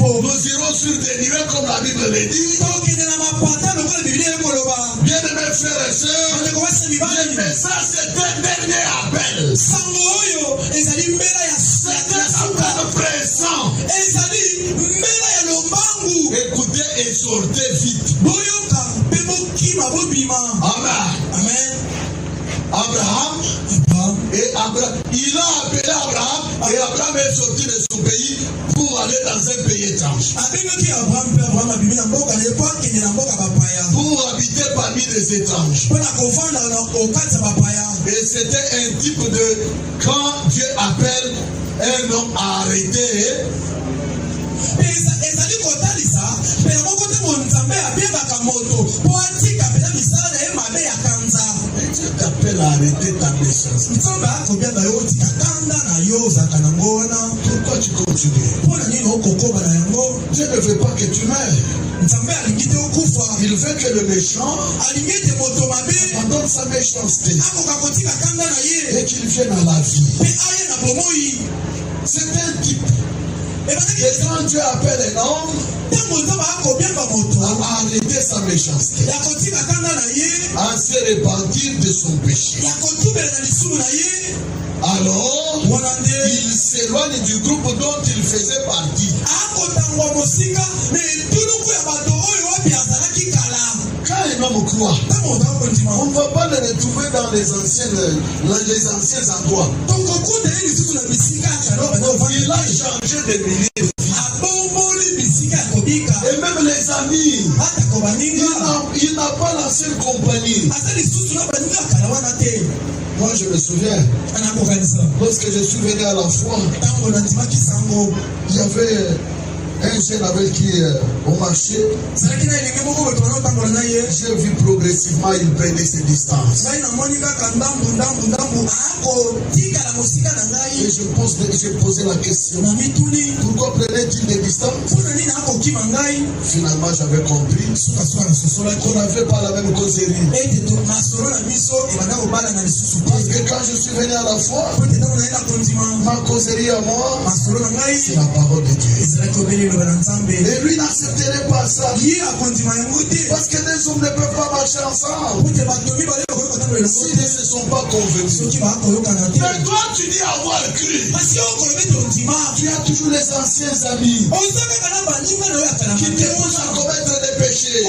Nous irons sur des nuées comme la Bible le dit. Bien aimés frères et sœurs, le message c'est un dernier appel. C'est un appel pressant. Écoutez et sortez vite. Amen. Abraham, il a appelé Abraham et Abraham est sorti de son pays pour aller dans un pays étranger. Pour habiter parmi les étrangers. Et c'était un type de quand Dieu appelle un homme à arrêter. Dieu t'appelle à arrêter ta méchanceté. Pourquoi tu continues? Dieu ne veut pas que tu meurs. Il veut que le méchant abandonne sa méchanceté et qu'il vienne à la vie. C'est un type. Et quand Dieu appelle un homme à arrêter sa méchanceté, à se repentir de son péché, alors il s'éloigne du groupe dont il faisait partie. Quand un homme croit, on ne va pas le retrouver dans les anciens endroits. Il a changé de milieu de vie. Et même les amis, il n'a pas l'ancienne compagnie. Moi je me souviens, lorsque je suis venu à la foi, il y avait un jeune avec qui on marchait. J'ai vu progressivement il prenait ses distances. Et j'ai posé la question, pourquoi prenait-il des distances? Finalement j'avais compris qu'on n'avait pas la même causerie. Parce que quand je suis venu à la foi, ma causerie à moi, c'est la parole de Dieu. Et lui n'accepterait pas ça. Parce que des hommes ne peuvent pas marcher ensemble si ils ne se sont pas convenus. Mais toi tu dis avoir cru. Tu as toujours les anciens amis. qui te poussent à commettre des péchés.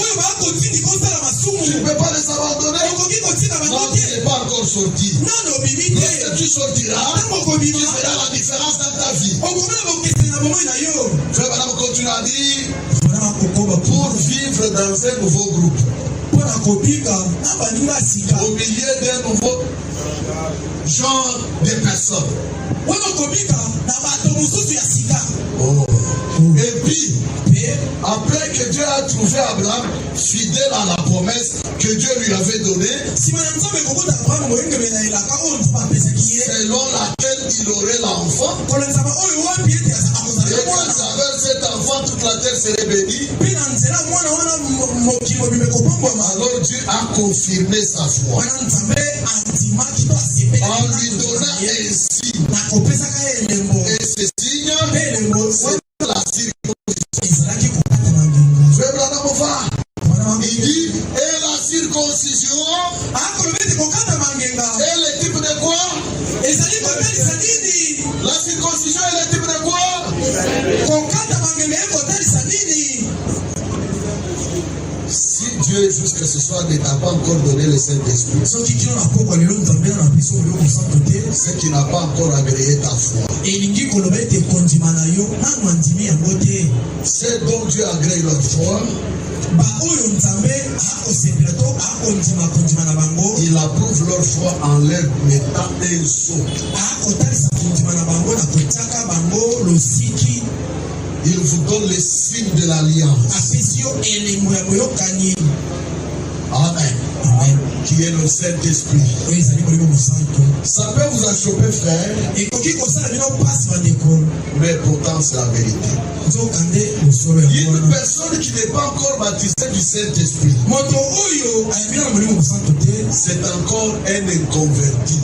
Tu ne peux pas les abandonner. Non, tu n'es pas encore sorti. Lorsque tu sortiras, tu feras la différence dans ta vie. Frère, madame, continue à dire, pour vivre dans un nouveau groupe, au milieu d'un nouveau genre de personnes. Et puis, après que Dieu a trouvé Abraham fidèle à la promesse que Dieu lui avait donnée, selon laquelle il aurait l'enfant, et qu'à travers cet enfant, toute la terre serait bénie. Alors Dieu a confirmé sa foi en lui donnant un signe. Et ce signe, c'est la circoncision. Frère Branham va, il dit, et la circoncision, et le type de quoi? La circoncision est le type de quoi? Si Dieu jusqu'à ce soir ne t'a pas encore donné le Saint-Esprit, ce qui n'a pas encore agréé ta foi, c'est donc Dieu agrée leur foi. Il approuve leur foi en leur mettant un sceau. Il vous donne les signes de l'alliance. Amen. Amen. Qui est le Saint-Esprit. Ça peut vous achoper, frère. Mais pourtant, c'est la vérité. Une personne qui n'est pas encore baptisée du Saint-Esprit, c'est encore un inconverti.